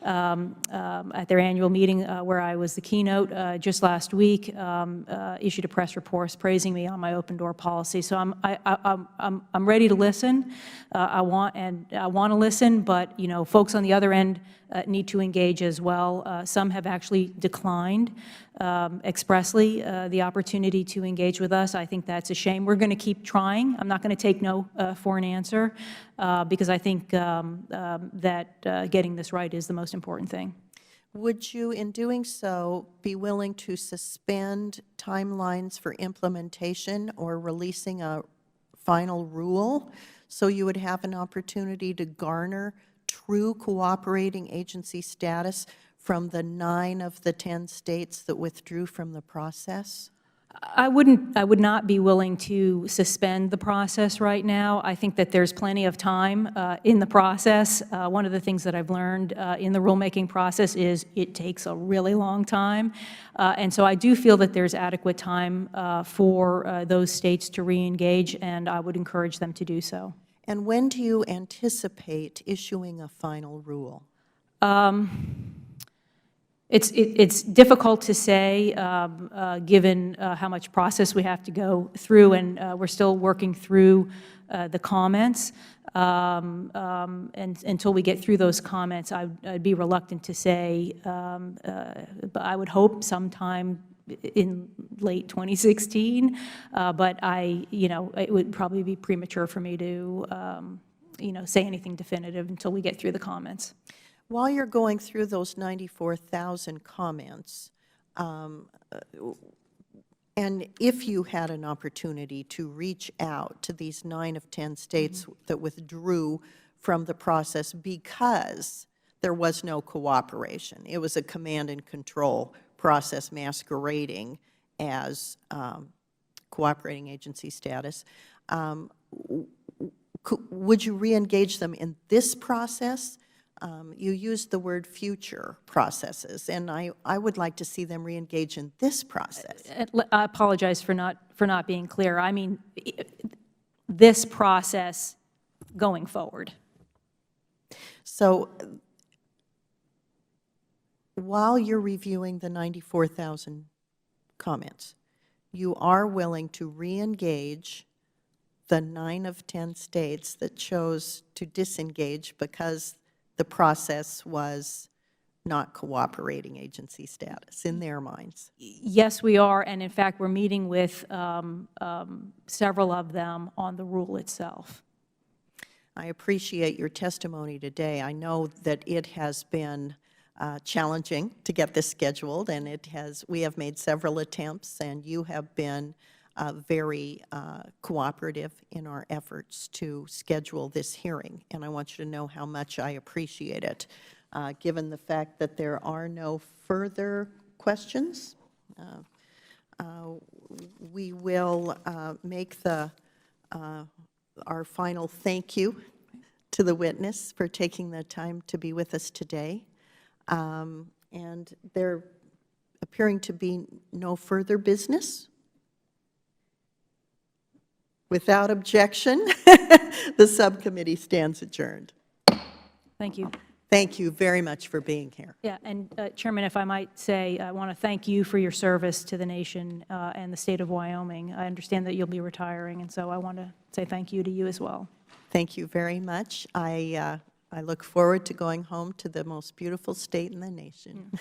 D: at their annual meeting where I was the keynote just last week issued a press report praising me on my open door policy. So I'm ready to listen. I want to listen, but folks on the other end need to engage as well. Some have actually declined expressly the opportunity to engage with us. I think that's a shame. We're going to keep trying. I'm not going to take no for an answer because I think that getting this right is the most important thing.
A: Would you, in doing so, be willing to suspend timelines for implementation or releasing a final rule so you would have an opportunity to garner true cooperating agency status from the 9 of the 10 states that withdrew from the process?
D: I would not be willing to suspend the process right now. I think that there's plenty of time in the process. One of the things that I've learned in the rulemaking process is it takes a really long time. And so I do feel that there's adequate time for those states to re-engage, and I would encourage them to do so.
A: And when do you anticipate issuing a final rule?
D: It's difficult to say, given how much process we have to go through, and we're still working through the comments. And until we get through those comments, I'd be reluctant to say, but I would hope sometime in late 2016. But it would probably be premature for me to, say anything definitive until we get through the comments.
A: While you're going through those 94,000 comments, and if you had an opportunity to reach out to these 9 of 10 states that withdrew from the process because there was no cooperation, it was a command and control process masquerading as cooperating agency status, would you re-engage them in this process? You used the word future processes, and I would like to see them re-engage in this process.
D: I apologize for not being clear. I mean, this process going forward.
A: So while you're reviewing the 94,000 comments, you are willing to re-engage the 9 of 10 states that chose to disengage because the process was not cooperating agency status in their minds?
D: Yes, we are, and in fact, we're meeting with several of them on the rule itself.
A: I appreciate your testimony today. I know that it has been challenging to get this scheduled, and we have made several attempts, and you have been very cooperative in our efforts to schedule this hearing, and I want you to know how much I appreciate it. Given the fact that there are no further questions, we will make our final thank you to the witness for taking the time to be with us today. And there appearing to be no further business. Without objection, the subcommittee stands adjourned.
D: Thank you.
A: Thank you very much for being here.
D: Yeah, and Chairman, if I might say, I want to thank you for your service to the nation and the state of Wyoming. I understand that you'll be retiring, and so I want to say thank you to you as well.
A: Thank you very much. I look forward to going home to the most beautiful state in the nation.